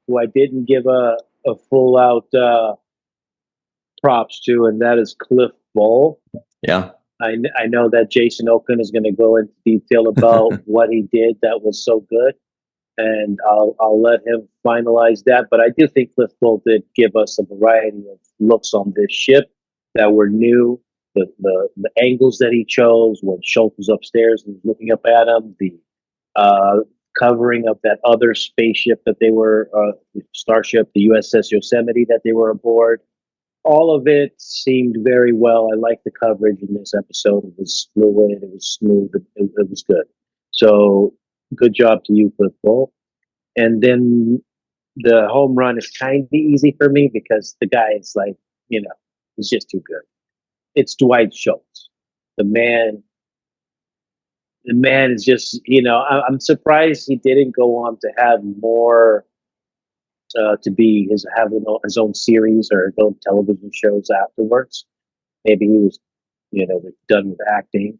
who I didn't give a full out props to, and that is Cliff Ball. Yeah. I know that Jason Oaken is going to go into detail about what he did that was so good, and I'll let him finalize that. But I do think Cliff Ball did give us a variety of looks on this ship that were new. The angles that he chose when Schultz was upstairs and was looking up at him, the covering of that other spaceship that they were, starship, the USS Yosemite that they were aboard. All of it seemed very well. I liked the coverage in this episode. It was fluid. It was smooth. It was good. So good job to you, Cliff Ball. And then the home run is kind of easy for me because the guy is like, he's just too good. It's Dwight Schultz. The man is just, I'm surprised he didn't go on to have more, to be have his own series or his own television shows afterwards. Maybe he was, done with acting,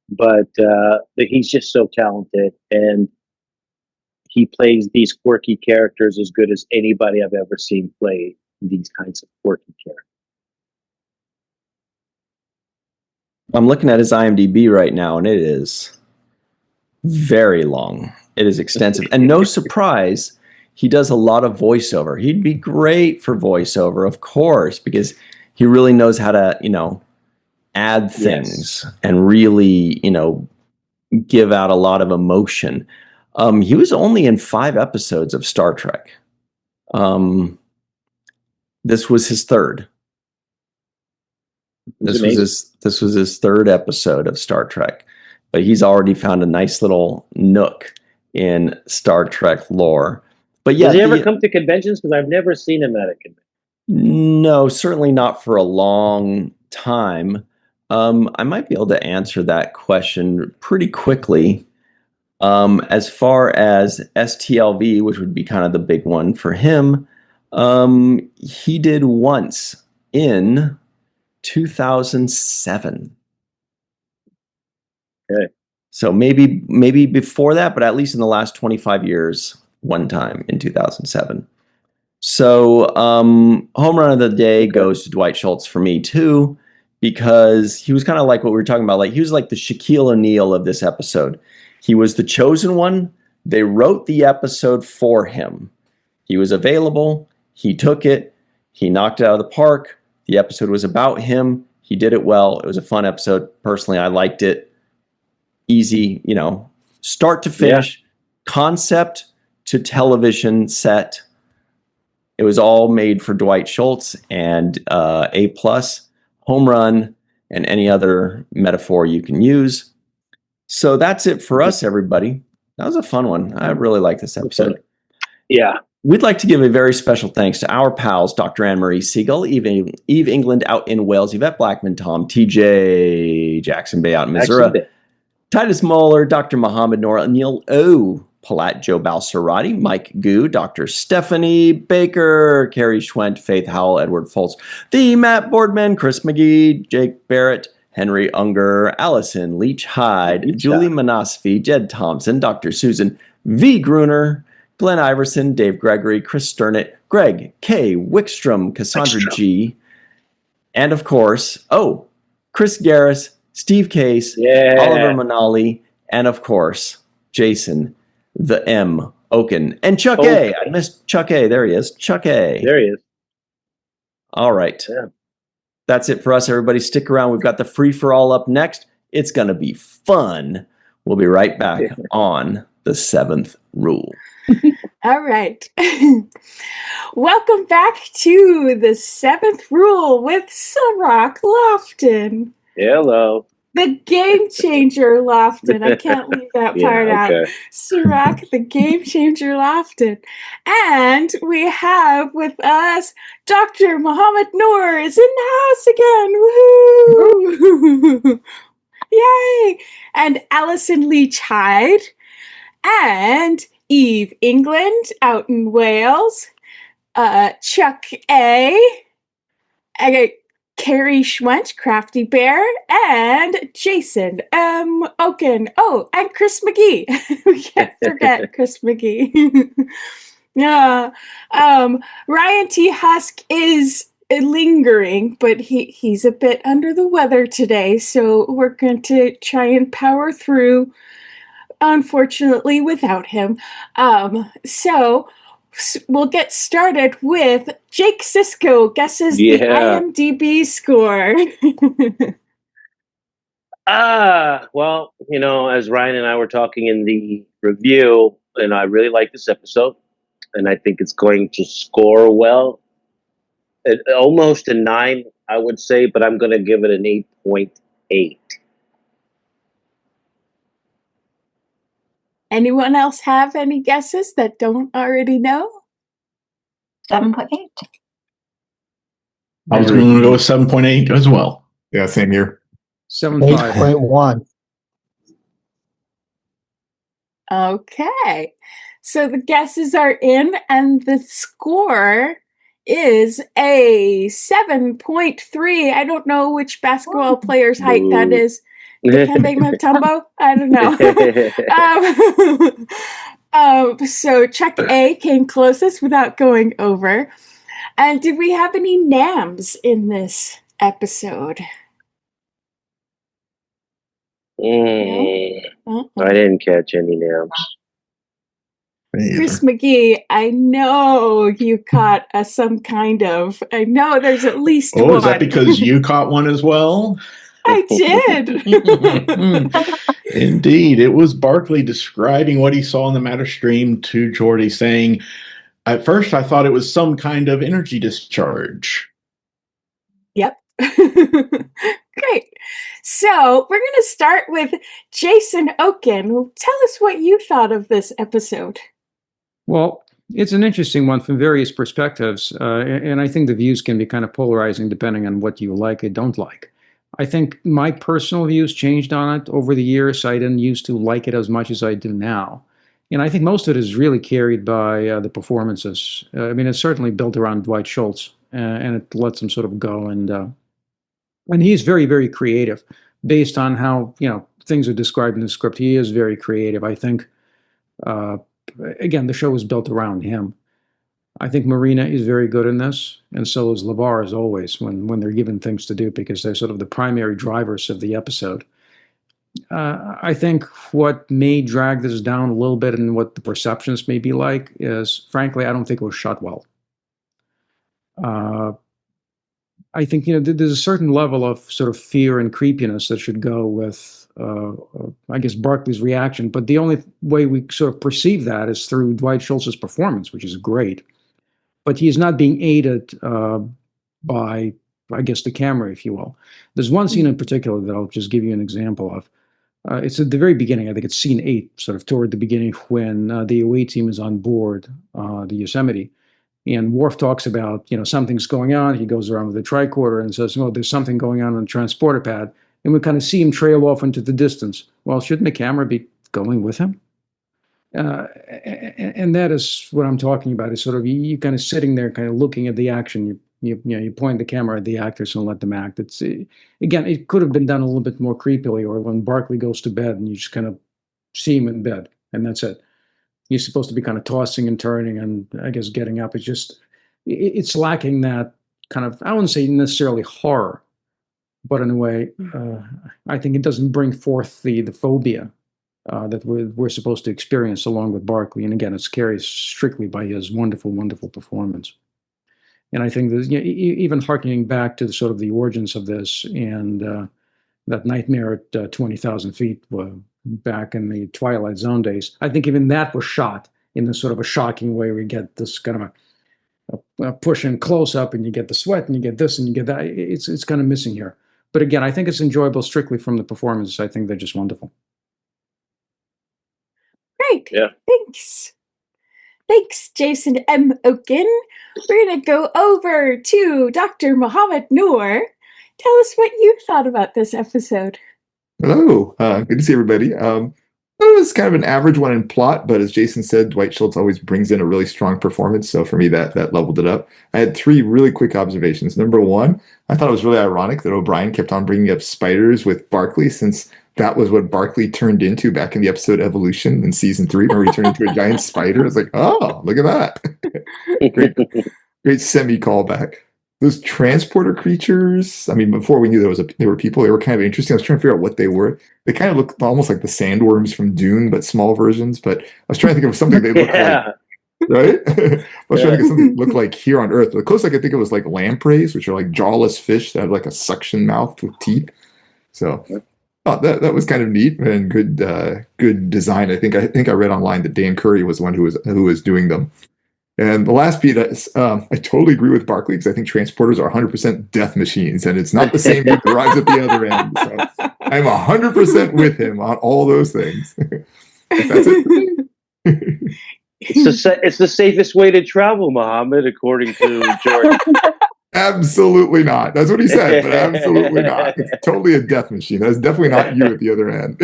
but he's just so talented, and he plays these quirky characters as good as anybody I've ever seen play these kinds of quirky characters. I'm looking at his IMDb right now, and it is very long. It is extensive. And no surprise, he does a lot of voiceover. He'd be great for voiceover, of course, because he really knows how to, add things and really, give out a lot of emotion. He was only in 5 episodes of Star Trek. This was his third. This was his third episode of Star Trek, but he's already found a nice little nook in Star Trek lore. But yeah, does he ever come to conventions? Because I've never seen him at a convention. No, certainly not for a long time. I might be able to answer that question pretty quickly. As far as STLV, which would be kind of the big one for him, he did once in 2007. Okay. So maybe before that, but at least in the last 25 years, one time in 2007. So home run of the day goes to Dwight Schultz for me too, because he was kind of like what we were talking about. Like he was like the Shaquille O'Neal of this episode. He was the chosen one. They wrote the episode for him. He was available. He took it. He knocked it out of the park. The episode was about him. He did it well. It was a fun episode. Personally, I liked it. Easy, start to finish, concept to television set. It was all made for Dwight Schultz, and A+, home run, and any other metaphor you can use. So that's it for us, everybody. That was a fun one. I really like this episode. Yeah. We'd like to give a very special thanks to our pals, Dr. Anne-Marie Siegel, Eve England out in Wales, Yvette Blackman, Tom, TJ Jackson Bay out in Missouri, Titus Moeller, Dr. Mohammed Noor, Neil O., Palat Joe Balsarati, Mike Gu, Dr. Stephanie Baker, Carrie Schwent, Faith Howell, Edward Foltz, the Matt Boardman, Chris McGee, Jake Barrett, Henry Unger, Allison Leach Hyde, Julie Manasfi, Jed Thompson, Dr. Susan V. Gruner, Glenn Iverson, Dave Gregory, Chris Sternett, Greg K. Wickstrom, Cassandra G., and of course, Chris Garris, Steve Case, Oliver Manali, and of course, Jason the M. Oken, and Chuck A. I missed Chuck A. There he is. Chuck A. There he is. All right. Yeah. That's it for us, everybody. Stick around. We've got the free-for-all up next. It's going to be fun. We'll be right back on the 7th Rule. All right. Welcome back to the 7th Rule with Sirach Lofton. Hello. The game changer Lofton. I can't leave that part out. Sirach, the game changer Lofton. And we have with us Dr. Mohammed Noor is in the house again. Woohoo! Yay! And Allison Leach Hyde. And Eve England out in Wales. Chuck A. Carrie Schwent, Crafty Bear, and Jason M. Oken. Oh, and Chris McGee. We can't forget Chris McGee. Yeah. Ryan T. Husk is lingering, but he's a bit under the weather today, so we're going to try and power through, unfortunately, without him. So we'll get started with Jake Sisko guesses the IMDb score. Well, as Ryan and I were talking in the review, and I really like this episode, and I think it's going to score well. Almost a 9, I would say, but I'm going to give it an 8.8. Anyone else have any guesses that don't already know? 7.8. I was going to go with 7.8 as well. Yeah, same here. 7.5. 8.1. Okay. So the guesses are in, and the score is a 7.3. I don't know which basketball player's height that is. Dikembe Mutombo? I don't know. So Chuck A came closest without going over. And did we have any NAMs in this episode? I didn't catch any names. Chris McGee, I know you caught some kind of. I know there's at least one. Oh, is that because you caught one as well? I did. Indeed. It was Barclay describing what he saw in the matter stream to Jordy, saying, at first I thought it was some kind of energy discharge. Yep. Great. So we're going to start with Jason Oken. Tell us what you thought of this episode. Well, It's an interesting one from various perspectives, and I think the views can be kind of polarizing depending on what you like or don't like. I think my personal views changed on it over the years. I didn't used to like it as much as I do now. And I think most of it is really carried by the performances. I mean, it's certainly built around Dwight Schultz, and it lets him sort of go. And he's very, very creative based on how, things are described in the script. He is very creative. I think, again, the show is built around him. I think Marina is very good in this, and so is LeVar, as always, when they're given things to do, because they're sort of the primary drivers of the episode. I think what may drag this down a little bit and what the perceptions may be like is, frankly, I don't think it was shot well. I think, there's a certain level of sort of fear and creepiness that should go with, I guess, Barclay's reaction. But the only way we sort of perceive that is through Dwight Schultz's performance, which is great. But he is not being aided by, I guess, the camera, if you will. There's one scene in particular that I'll just give you an example of. It's at the very beginning. I think it's scene 8, sort of toward the beginning, when the away team is on board the Yosemite. And Worf talks about, something's going on. He goes around with a tricorder and says, "Oh, there's something going on the transporter pad." And we kind of see him trail off into the distance. Well, shouldn't the camera be going with him? And that is what I'm talking about. Is sort of you kind of sitting there, kind of looking at the action. You point the camera at the actors and let them act. It's again, it could have been done a little bit more creepily, or when Barclay goes to bed and you just kind of see him in bed, and that's it. You're supposed to be kind of tossing and turning and, I guess, getting up. It's lacking that kind of, I wouldn't say necessarily horror, but in a way, I think it doesn't bring forth the phobia that we're supposed to experience along with Barclay. And again, it's carried strictly by his wonderful, wonderful performance. And I think that, even harkening back to the sort of the origins of this and that nightmare at 20,000 feet back in the Twilight Zone days, I think even that was shot in this sort of a shocking way. We get this kind of a push in close up, and you get the sweat, and you get this, and you get that. It's kind of missing here. But again, I think it's enjoyable strictly from the performances. I think they're just wonderful. Great. Yeah. Thanks, Jason M. Oken. We're going to go over to Dr. Mohammed Noor. Tell us what you thought about this episode. Hello. Good to see everybody. It was kind of an average one in plot, but as Jason said, Dwight Schultz always brings in a really strong performance. So for me, that leveled it up. I had 3 really quick observations. Number 1, I thought it was really ironic that O'Brien kept on bringing up spiders with Barclay, since that was what Barclay turned into back in the episode Evolution in season 3, where he turned into a giant spider. It's like, oh, look at that. Great semi-callback. Those transporter creatures, I mean, before we knew they were people, they were kind of interesting. I was trying to figure out what they were. They kind of looked almost like the sandworms from Dune, but small versions. But I was trying to think of something they look like, right? I was trying to think of something that looked like here on Earth. But the closest I could think of was like lampreys, which are like jawless fish that have like a suction mouth with teeth. So that was kind of neat and good design. I think I read online that Dan Curry was the one who was doing them. And the last beat, I totally agree with Barclay, because I think transporters are 100% death machines, and it's not the same that arrives at the other end. So I'm 100% with him on all those things. That's it. It's the safest way to travel, Mohammed, according to Jordan. Absolutely not. That's what he said, but absolutely not. It's totally a death machine. That's definitely not you at the other end.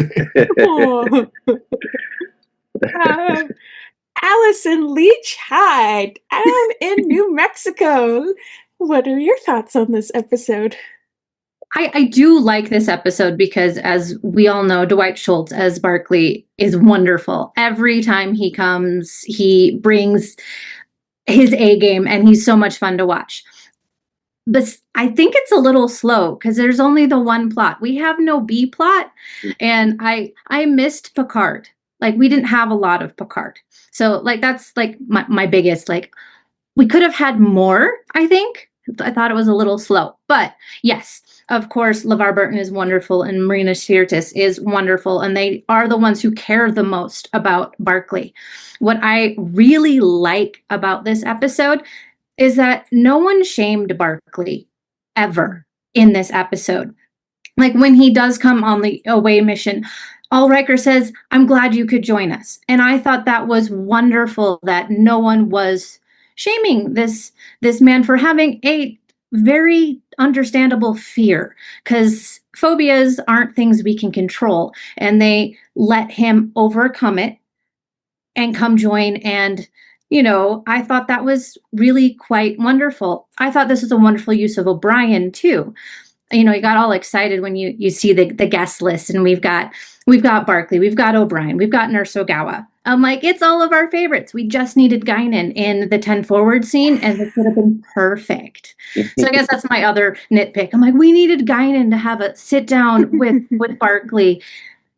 Allison Leach Hyde, down in New Mexico. What are your thoughts on this episode? I do like this episode because, as we all know, Dwight Schultz as Barclay is wonderful. Every time he comes, he brings his A game, and he's so much fun to watch. But I think it's a little slow because there's only the one plot. We have no B plot, and I missed Picard. Like, we didn't have a lot of Picard. So, like, that's, like, my biggest, like, we could have had more, I think. I thought it was a little slow. But, yes, of course, LeVar Burton is wonderful, and Marina Sirtis is wonderful, and they are the ones who care the most about Barclay. What I really like about this episode is that no one shamed Barclay ever in this episode. Like, when he does come on the away mission, all Riker says, I'm glad you could join us. And I thought that was wonderful that no one was shaming this man for having a very understandable fear, because phobias aren't things we can control, and they let him overcome it and come join. And I thought that was really quite wonderful. I thought this was a wonderful use of O'Brien too. You got all excited when you see the guest list, and we've got Barclay, we've got O'Brien, we've got Nurse Ogawa. I'm like, it's all of our favorites. We just needed Guinan in the 10 forward scene, and it could have been perfect. So I guess that's my other nitpick. I'm like, we needed Guinan to have a sit down with Barclay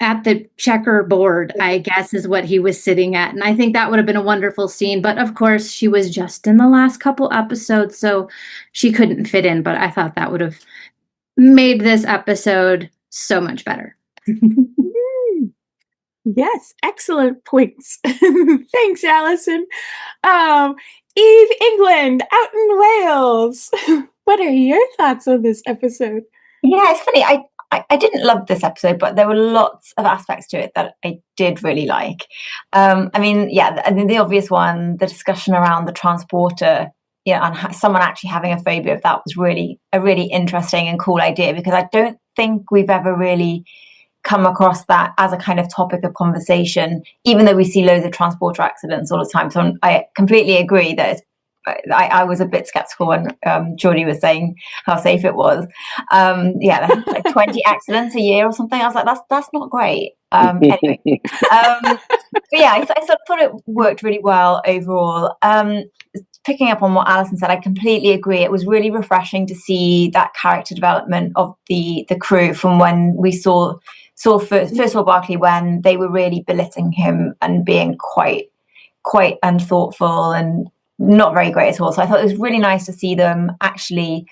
at the checkerboard, I guess is what he was sitting at. And I think that would have been a wonderful scene. But of course, she was just in the last couple episodes, so she couldn't fit in. But I thought that would have made this episode so much better. Yes, excellent points. Thanks, Allison. Eve England out in Wales. What are your thoughts on this episode? Yeah, it's funny. I didn't love this episode, but there were lots of aspects to it that I did really like. The obvious one, the discussion around the transporter, and someone actually having a phobia of that was really a really interesting and cool idea, because I don't think we've ever really come across that as a kind of topic of conversation, even though we see loads of transporter accidents all the time. So I completely agree that I was a bit skeptical when Geordie was saying how safe it was. Like 20 accidents a year or something. I was like, that's not great. Anyway, I sort of thought it worked really well overall. Picking up on what Alison said, I completely agree. It was really refreshing to see that character development of the crew from when we saw first of all Barclay, when they were really belittling him and being quite unthoughtful and not very great at all. So I thought it was really nice to see them actually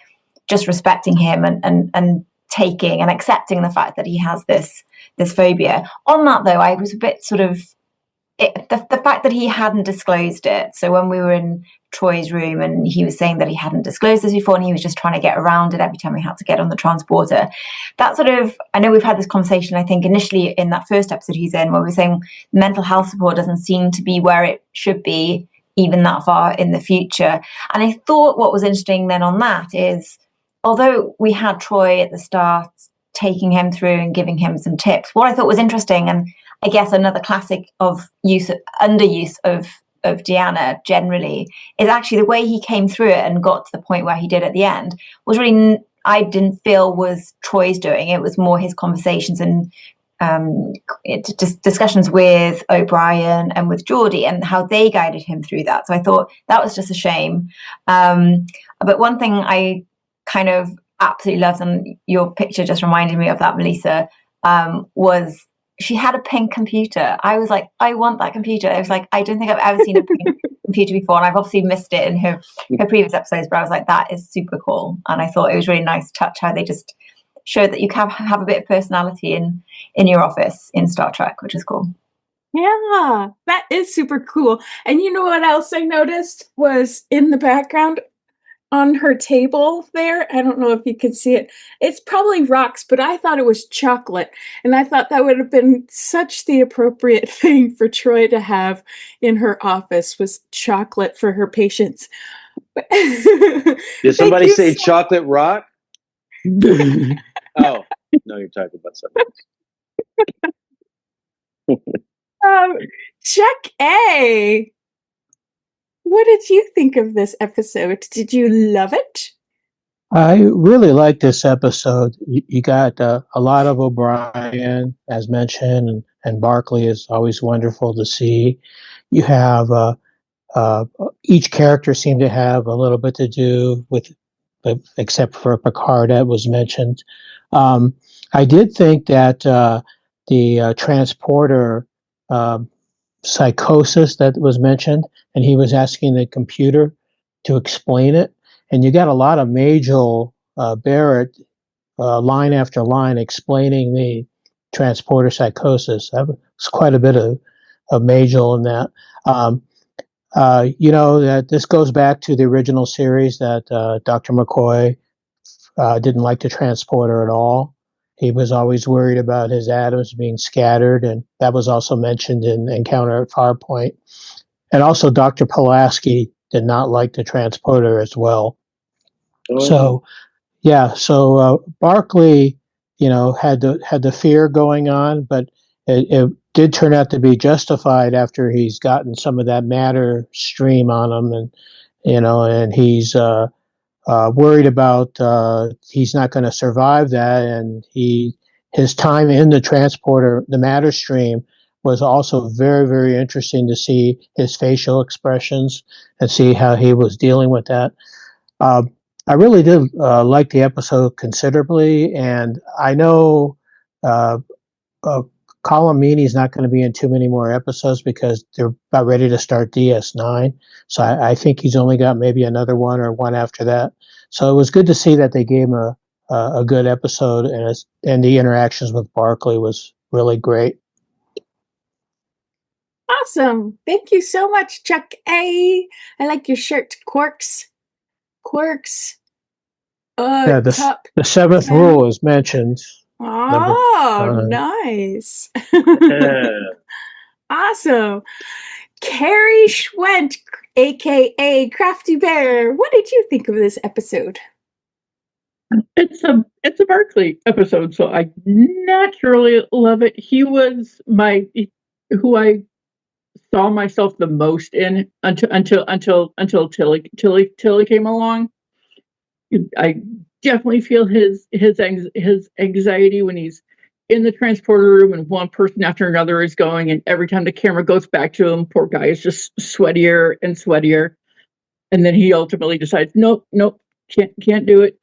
just respecting him and taking and accepting the fact that he has this phobia. On that though, I was a bit sort of the fact that he hadn't disclosed it. So when we were in Troy's room and he was saying that he hadn't disclosed this before and he was just trying to get around it every time he had to get on the transporter, that sort of, I know we've had this conversation, I think initially in that first episode he's in, where we were saying mental health support doesn't seem to be where it should be even that far in the future. And I thought what was interesting then on that is, although we had Troy at the start taking him through and giving him some tips, what I thought was interesting, and I guess another classic of underuse of Deanna generally, is actually the way he came through it and got to the point where he did at the end was really, I didn't feel was Troy's doing. It was more his conversations and discussions with O'Brien and with Geordie and how they guided him through that. So I thought that was just a shame. But one thing I kind of absolutely loved, and your picture just reminded me of that, Melissa, was she had a pink computer. I was like, I want that computer. I was like, I don't think I've ever seen a pink computer before, and I've obviously missed it in her previous episodes, but I was like, that is super cool. And I thought it was really nice touch how they just showed that you can have a bit of personality in your office in Star Trek, which is cool. Yeah, that is super cool. And you know what else I noticed was in the background on her table there? I don't know if you could see it. It's probably rocks, but I thought it was chocolate. And I thought that would have been such the appropriate thing for Troy to have in her office, was chocolate for her patients. Did somebody say chocolate rock? Oh, no, you're talking about something else. Chuck A. What did you think of this episode? Did you love it? I really like this episode. You got a lot of O'Brien, as mentioned, and Barclay is always wonderful to see. You have each character seemed to have a little bit to do with, except for Picard, that was mentioned. I did think that the transporter psychosis that was mentioned, and he was asking the computer to explain it, and you got a lot of Majel Barrett line after line explaining the transporter psychosis. That was quite a bit of Majel in that. That this goes back to the original series that Dr. McCoy didn't like the transporter at all, he was always worried about his atoms being scattered, and that was also mentioned in Encounter at Farpoint. And also, Dr. Pulaski did not like the transporter as well. So, yeah, so Barclay, had the fear going on, but it did turn out to be justified after he's gotten some of that matter stream on him, and he's worried about he's not going to survive that, and his time in the transporter, the matter stream, was also very, very interesting to see his facial expressions and see how he was dealing with that. I really did like the episode considerably, and I know Colin Meaney's not going to be in too many more episodes because they're about ready to start DS9. So I think he's only got maybe another one or one after that. So it was good to see that they gave him a good episode, and the interactions with Barclay was really great. Awesome. Thank you so much, Chuck A. I like your shirt. Quirks. Yeah, the seventh rule is mentioned. Oh, nice. Awesome. Carrie Schwent, aka Crafty Bear, what did you think of this episode? It's a Barclay episode, so I naturally love it. He was who I saw myself the most in until Tilly came along. I definitely feel his anxiety when he's in the transporter room and one person after another is going, and every time the camera goes back to him, poor guy is just sweatier and sweatier. And then he ultimately decides, nope, can't do it.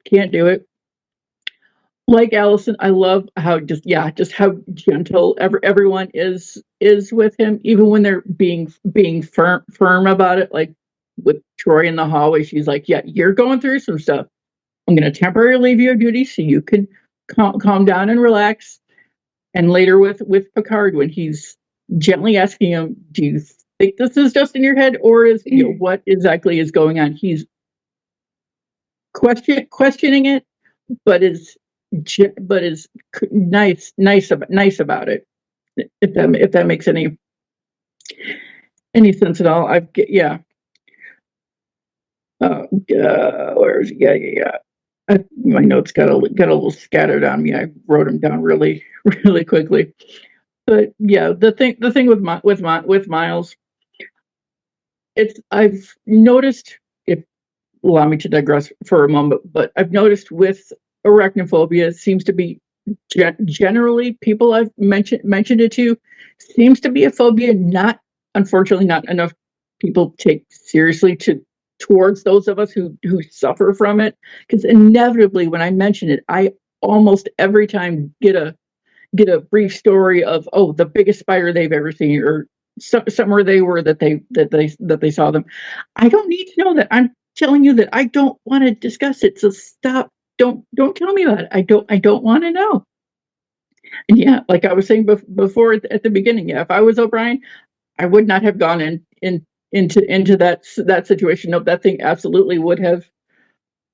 Like Allison, I love how just how gentle everyone is with him, even when they're being firm about it. Like with Troy in the hallway, she's like, "Yeah, you're going through some stuff. I'm going to temporarily leave you a duty so you can calm down and relax." And later with Picard, when he's gently asking him, "Do you think this is just in your head, or is what exactly is going on?" He's questioning it, but is nice about it. If that makes any sense at all. Where is he? Yeah. My notes got a little scattered on me. I wrote them down really quickly. But yeah, the thing with Miles, I've noticed, if allow me to digress for a moment, but I've noticed with arachnophobia, it seems to be generally people I've mentioned it to, seems to be a phobia unfortunately not enough people take seriously towards those of us who suffer from it, because inevitably when I mention it, I almost every time get a brief story of the biggest spider they've ever seen, or somewhere they were that they saw them. I don't need to know that. I'm telling you that I don't want to discuss it. So stop. Don't tell me about it. I don't want to know. And yeah, like I was saying before at the beginning, if I was O'Brien, I would not have gone into that situation. No, that thing absolutely would have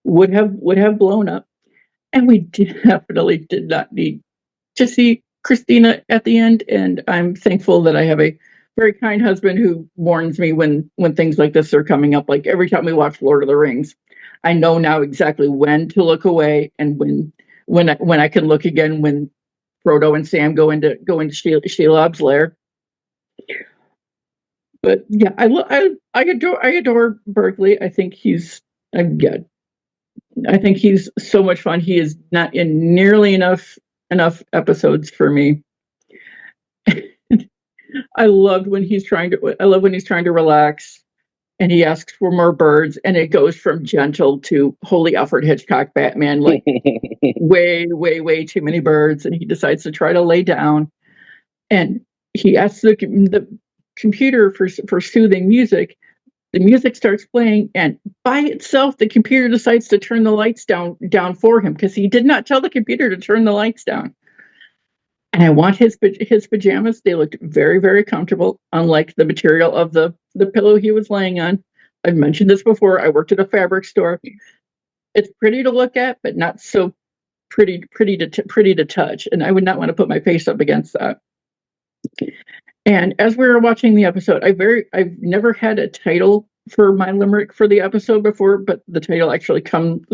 blown up. And we definitely did not need to see Christina at the end. And I'm thankful that I have a very kind husband who warns me when things like this are coming up. Like every time we watch Lord of the Rings, I know now exactly when to look away and when I can look again when Frodo and Sam go into Shelob's lair. But yeah, I adore Barclay. I think he's so much fun. He is not in nearly enough episodes for me. I love when he's trying to relax and he asks for more birds, and it goes from gentle to holy Alfred Hitchcock Batman, like way too many birds, and he decides to try to lay down, and he asks the computer for soothing music. The music starts playing, and by itself, the computer decides to turn the lights down for him because he did not tell the computer to turn the lights down. And I want his pajamas. They looked very, very comfortable, unlike the material of the pillow he was laying on. I've mentioned this before. I worked at a fabric store. It's pretty to look at, but not so pretty to touch, and I would not want to put my face up against that. And as we were watching the episode, I've never had a title for my limerick for the episode before, but the title actually comes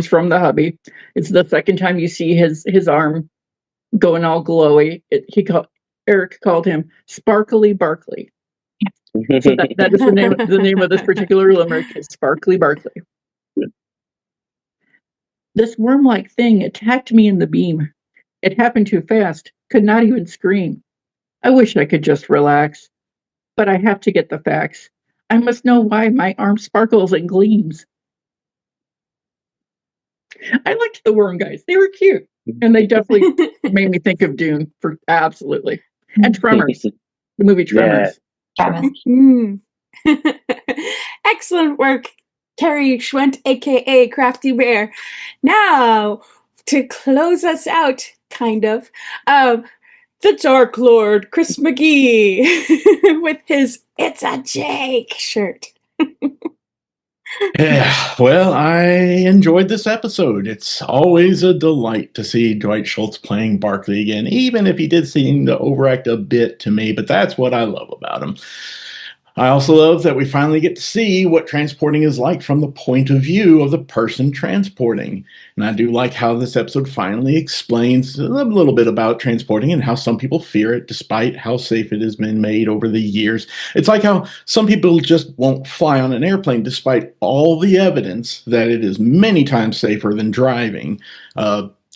from the hubby. It's the second time you see his arm going all glowy. Eric called him Sparkly Barclay. So that is the name of this particular limerick is Sparkly Barclay. This worm-like thing attacked me in the beam. It happened too fast, could not even scream. I wish I could just relax, but I have to get the facts. I must know why my arm sparkles and gleams. I liked the worm guys. They were cute, and they definitely made me think of Dune for absolutely. And Tremors, the movie Tremors. Tremors. Excellent work, Carrie Schwent, aka Crafty Bear. Now, to close us out, kind of, the Dark Lord, Chris McGee, with his "It's a Jake" shirt. Yeah, well, I enjoyed this episode. It's always a delight to see Dwight Schultz playing Barclay again, even if he did seem to overact a bit to me, but that's what I love about him. I also love that we finally get to see what transporting is like from the point of view of the person transporting. And I do like how this episode finally explains a little bit about transporting and how some people fear it despite how safe it has been made over the years. It's like how some people just won't fly on an airplane despite all the evidence that it is many times safer than driving,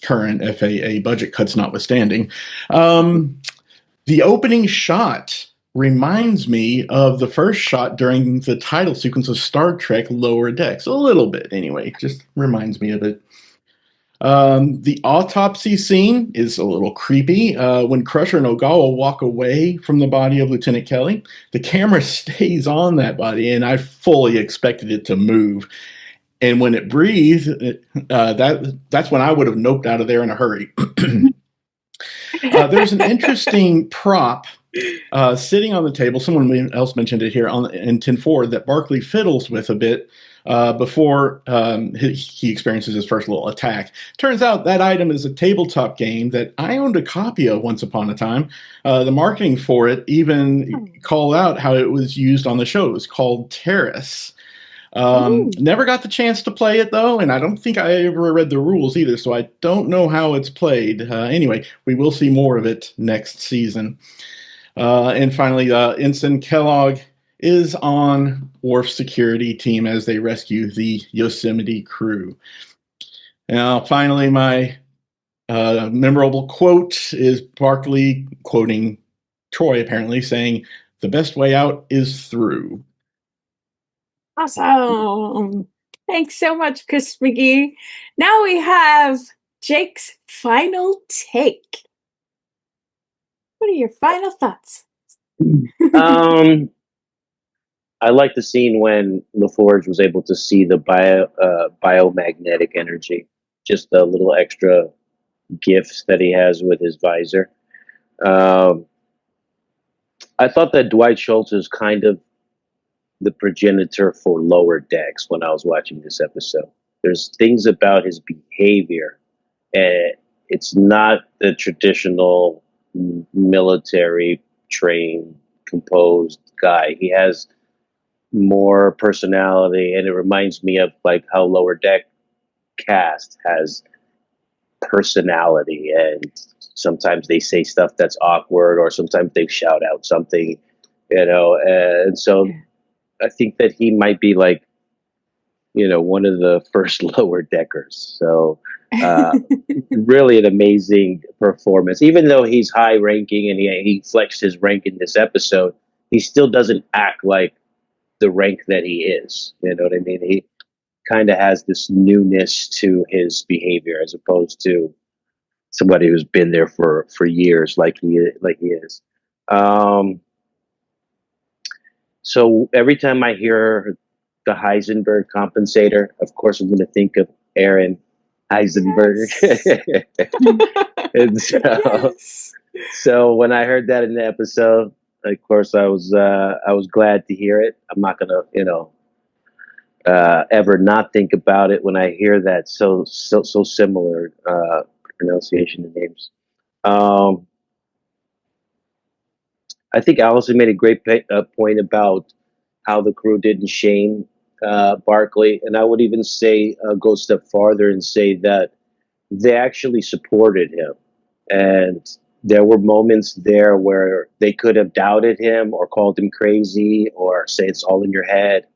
current FAA budget cuts notwithstanding. The opening shot reminds me of the first shot during the title sequence of Star Trek Lower Decks. A little bit, anyway. Just reminds me of it. The autopsy scene is a little creepy. When Crusher and Ogawa walk away from the body of Lieutenant Kelly, the camera stays on that body, and I fully expected it to move. And when it breathed, that's when I would have noped out of there in a hurry. There's an interesting prop sitting on the table. Someone else mentioned it here in 10-4 that Barclay fiddles with a bit before he experiences his first little attack. Turns out that item is a tabletop game that I owned a copy of once upon a time. The marketing for it even called out how it was used on the show. It was called Terrace. Never got the chance to play it, though, and I don't think I ever read the rules either, so I don't know how it's played. Anyway, we will see more of it next season. And finally, Ensign Kellogg is on Worf's security team as they rescue the Yosemite crew. Now, finally, my memorable quote is Barclay quoting Troy, apparently, saying, "The best way out is through." Awesome. Thanks so much, Chris McGee. Now we have Jake's final take. What are your final thoughts? I like the scene when LaForge was able to see the biomagnetic energy, just the little extra gifts that he has with his visor. I thought that Dwight Schultz is kind of the progenitor for Lower Decks when I was watching this episode. There's things about his behavior, and it's not the traditional military trained, composed guy. He has more personality, and it reminds me of like how Lower Deck cast has personality, and sometimes they say stuff that's awkward, or sometimes they shout out something, and so I think that he might be like, one of the first Lower Deckers. So really an amazing performance. Even though he's high ranking and he flexed his rank in this episode, he still doesn't act like the rank that he is. You know what I mean? He kind of has this newness to his behavior as opposed to somebody who's been there for years like he is. So every time I hear the Heisenberg compensator, of course, I'm going to think of Aaron Heisenberg. And so when I heard that in the episode, of course, I was glad to hear it. I'm not going to, ever not think about it when I hear that so similar pronunciation of names. I think Allison made a great point about how the crew didn't shame Barclay, and I would even say go a step farther and say that they actually supported him, and there were moments there where they could have doubted him or called him crazy or say it's all in your head,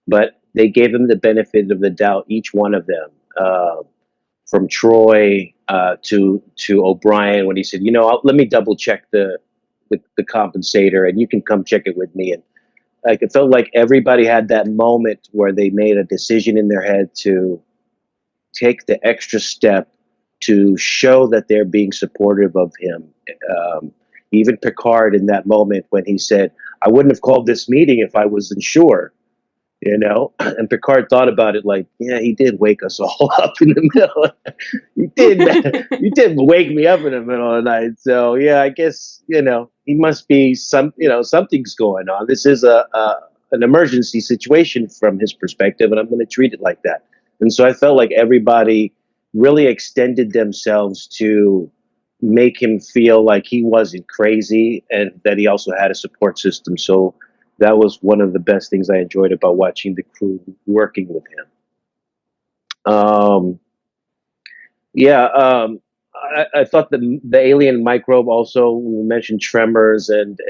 but they gave him the benefit of the doubt, each one of them, from Troy to O'Brien, when he said, let me double check the compensator and you can come check it with me. And like, it felt like everybody had that moment where they made a decision in their head to take the extra step to show that they're being supportive of him. Even Picard in that moment when he said, I wouldn't have called this meeting if I wasn't sure, and Picard thought about it like, yeah, he did wake us all up in the middle. You did wake me up in the middle of the night. So yeah, I guess, he must be something's going on. This is an emergency situation from his perspective, and I'm going to treat it like that. And so I felt like everybody really extended themselves to make him feel like he wasn't crazy and that he also had a support system. So that was one of the best things I enjoyed about watching the crew working with him. I thought the alien microbe also, we mentioned Tremors and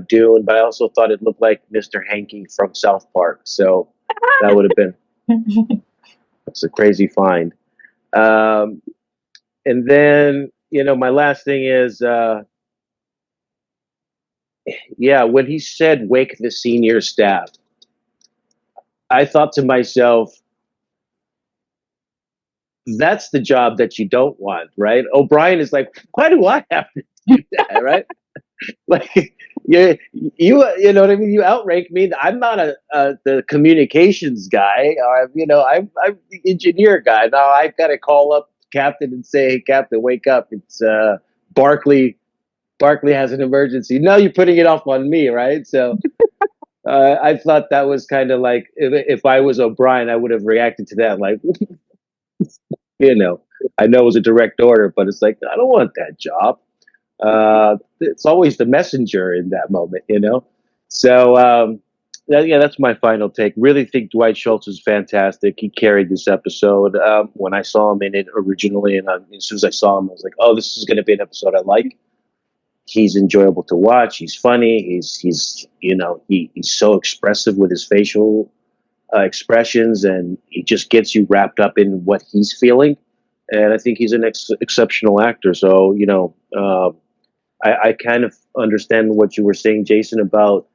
Dune, but I also thought it looked like Mr. Hanky from South Park. So that would have been, that's a crazy find. And then, my last thing is, when he said wake the senior staff, I thought to myself, that's the job that you don't want, right? O'Brien is like, why do I have to do that, right? Like, you know what I mean? You outrank me. I'm not the communications guy. I'm the engineer guy. Now I've got to call up Captain and say, hey, Captain, wake up. It's Barclay. Barclay has an emergency. Now you're putting it off on me, right? So I thought that was kind of like, if I was O'Brien, I would have reacted to that like, I know it was a direct order, but it's like, I don't want that job. It's always the messenger in that moment, So, that's my final take. Really think Dwight Schultz is fantastic. He carried this episode. When I saw him in it originally, and as soon as I saw him, I was like, oh, this is going to be an episode I like. He's enjoyable to watch. He's funny. He's so expressive with his facial expressions, and he just gets you wrapped up in what he's feeling. And I think he's an exceptional actor. So, I kind of understand what you were saying, Jason, about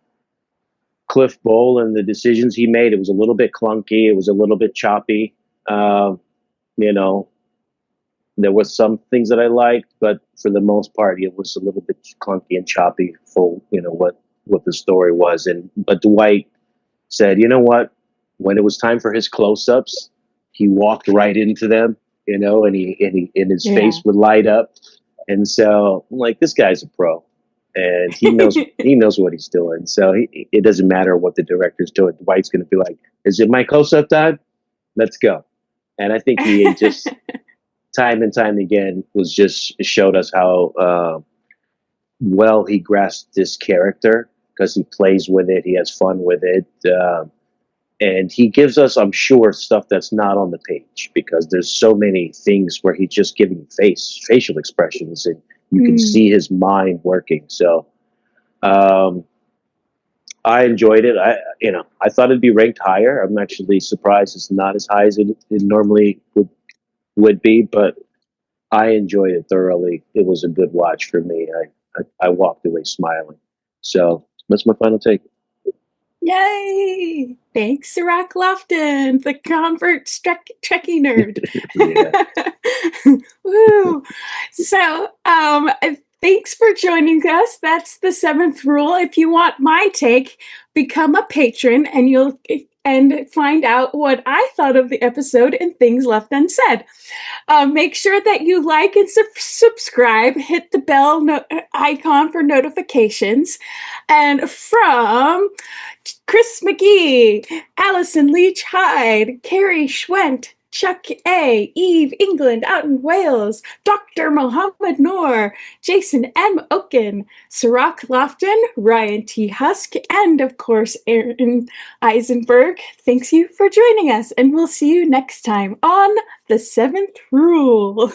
Cliff Bowl and the decisions he made. It was a little bit clunky. It was a little bit choppy. There was some things that I liked, but for the most part, it was a little bit clunky and choppy for, what the story was. But Dwight said, you know what? When it was time for his close-ups, he walked right into them, and his face would light up. And so I'm like, this guy's a pro, and he knows what he's doing. So it doesn't matter what the director's doing. Dwight's going to be like, is it my close-up time? Let's go. And I think he just time and time again showed us how well he grasped this character, because he plays with it. He has fun with it. And he gives us, I'm sure, stuff that's not on the page, because there's so many things where he's just giving facial expressions, and you can see his mind working. So I enjoyed it. I thought it'd be ranked higher. I'm actually surprised it's not as high as it normally would be, but I enjoyed it thoroughly. It was a good watch for me. I walked away smiling. So that's my final take. Yay! Thanks, Sirac Lofton, the convert Trekkie nerd. Woo! So, thanks for joining us. That's the 7th rule. If you want my take, become a patron, and you'll and find out what I thought of the episode and things left unsaid. Make sure that you like and subscribe. Hit the bell icon for notifications. And from Chris McGee, Allison Leach Hyde, Carrie Schwent, Chuck A., Eve England out in Wales, Dr. Mohammed Noor, Jason M. Oken, Sirach Lofton, Ryan T. Husk, and of course, Aaron Eisenberg. Thanks you for joining us, and we'll see you next time on The Seventh Rule.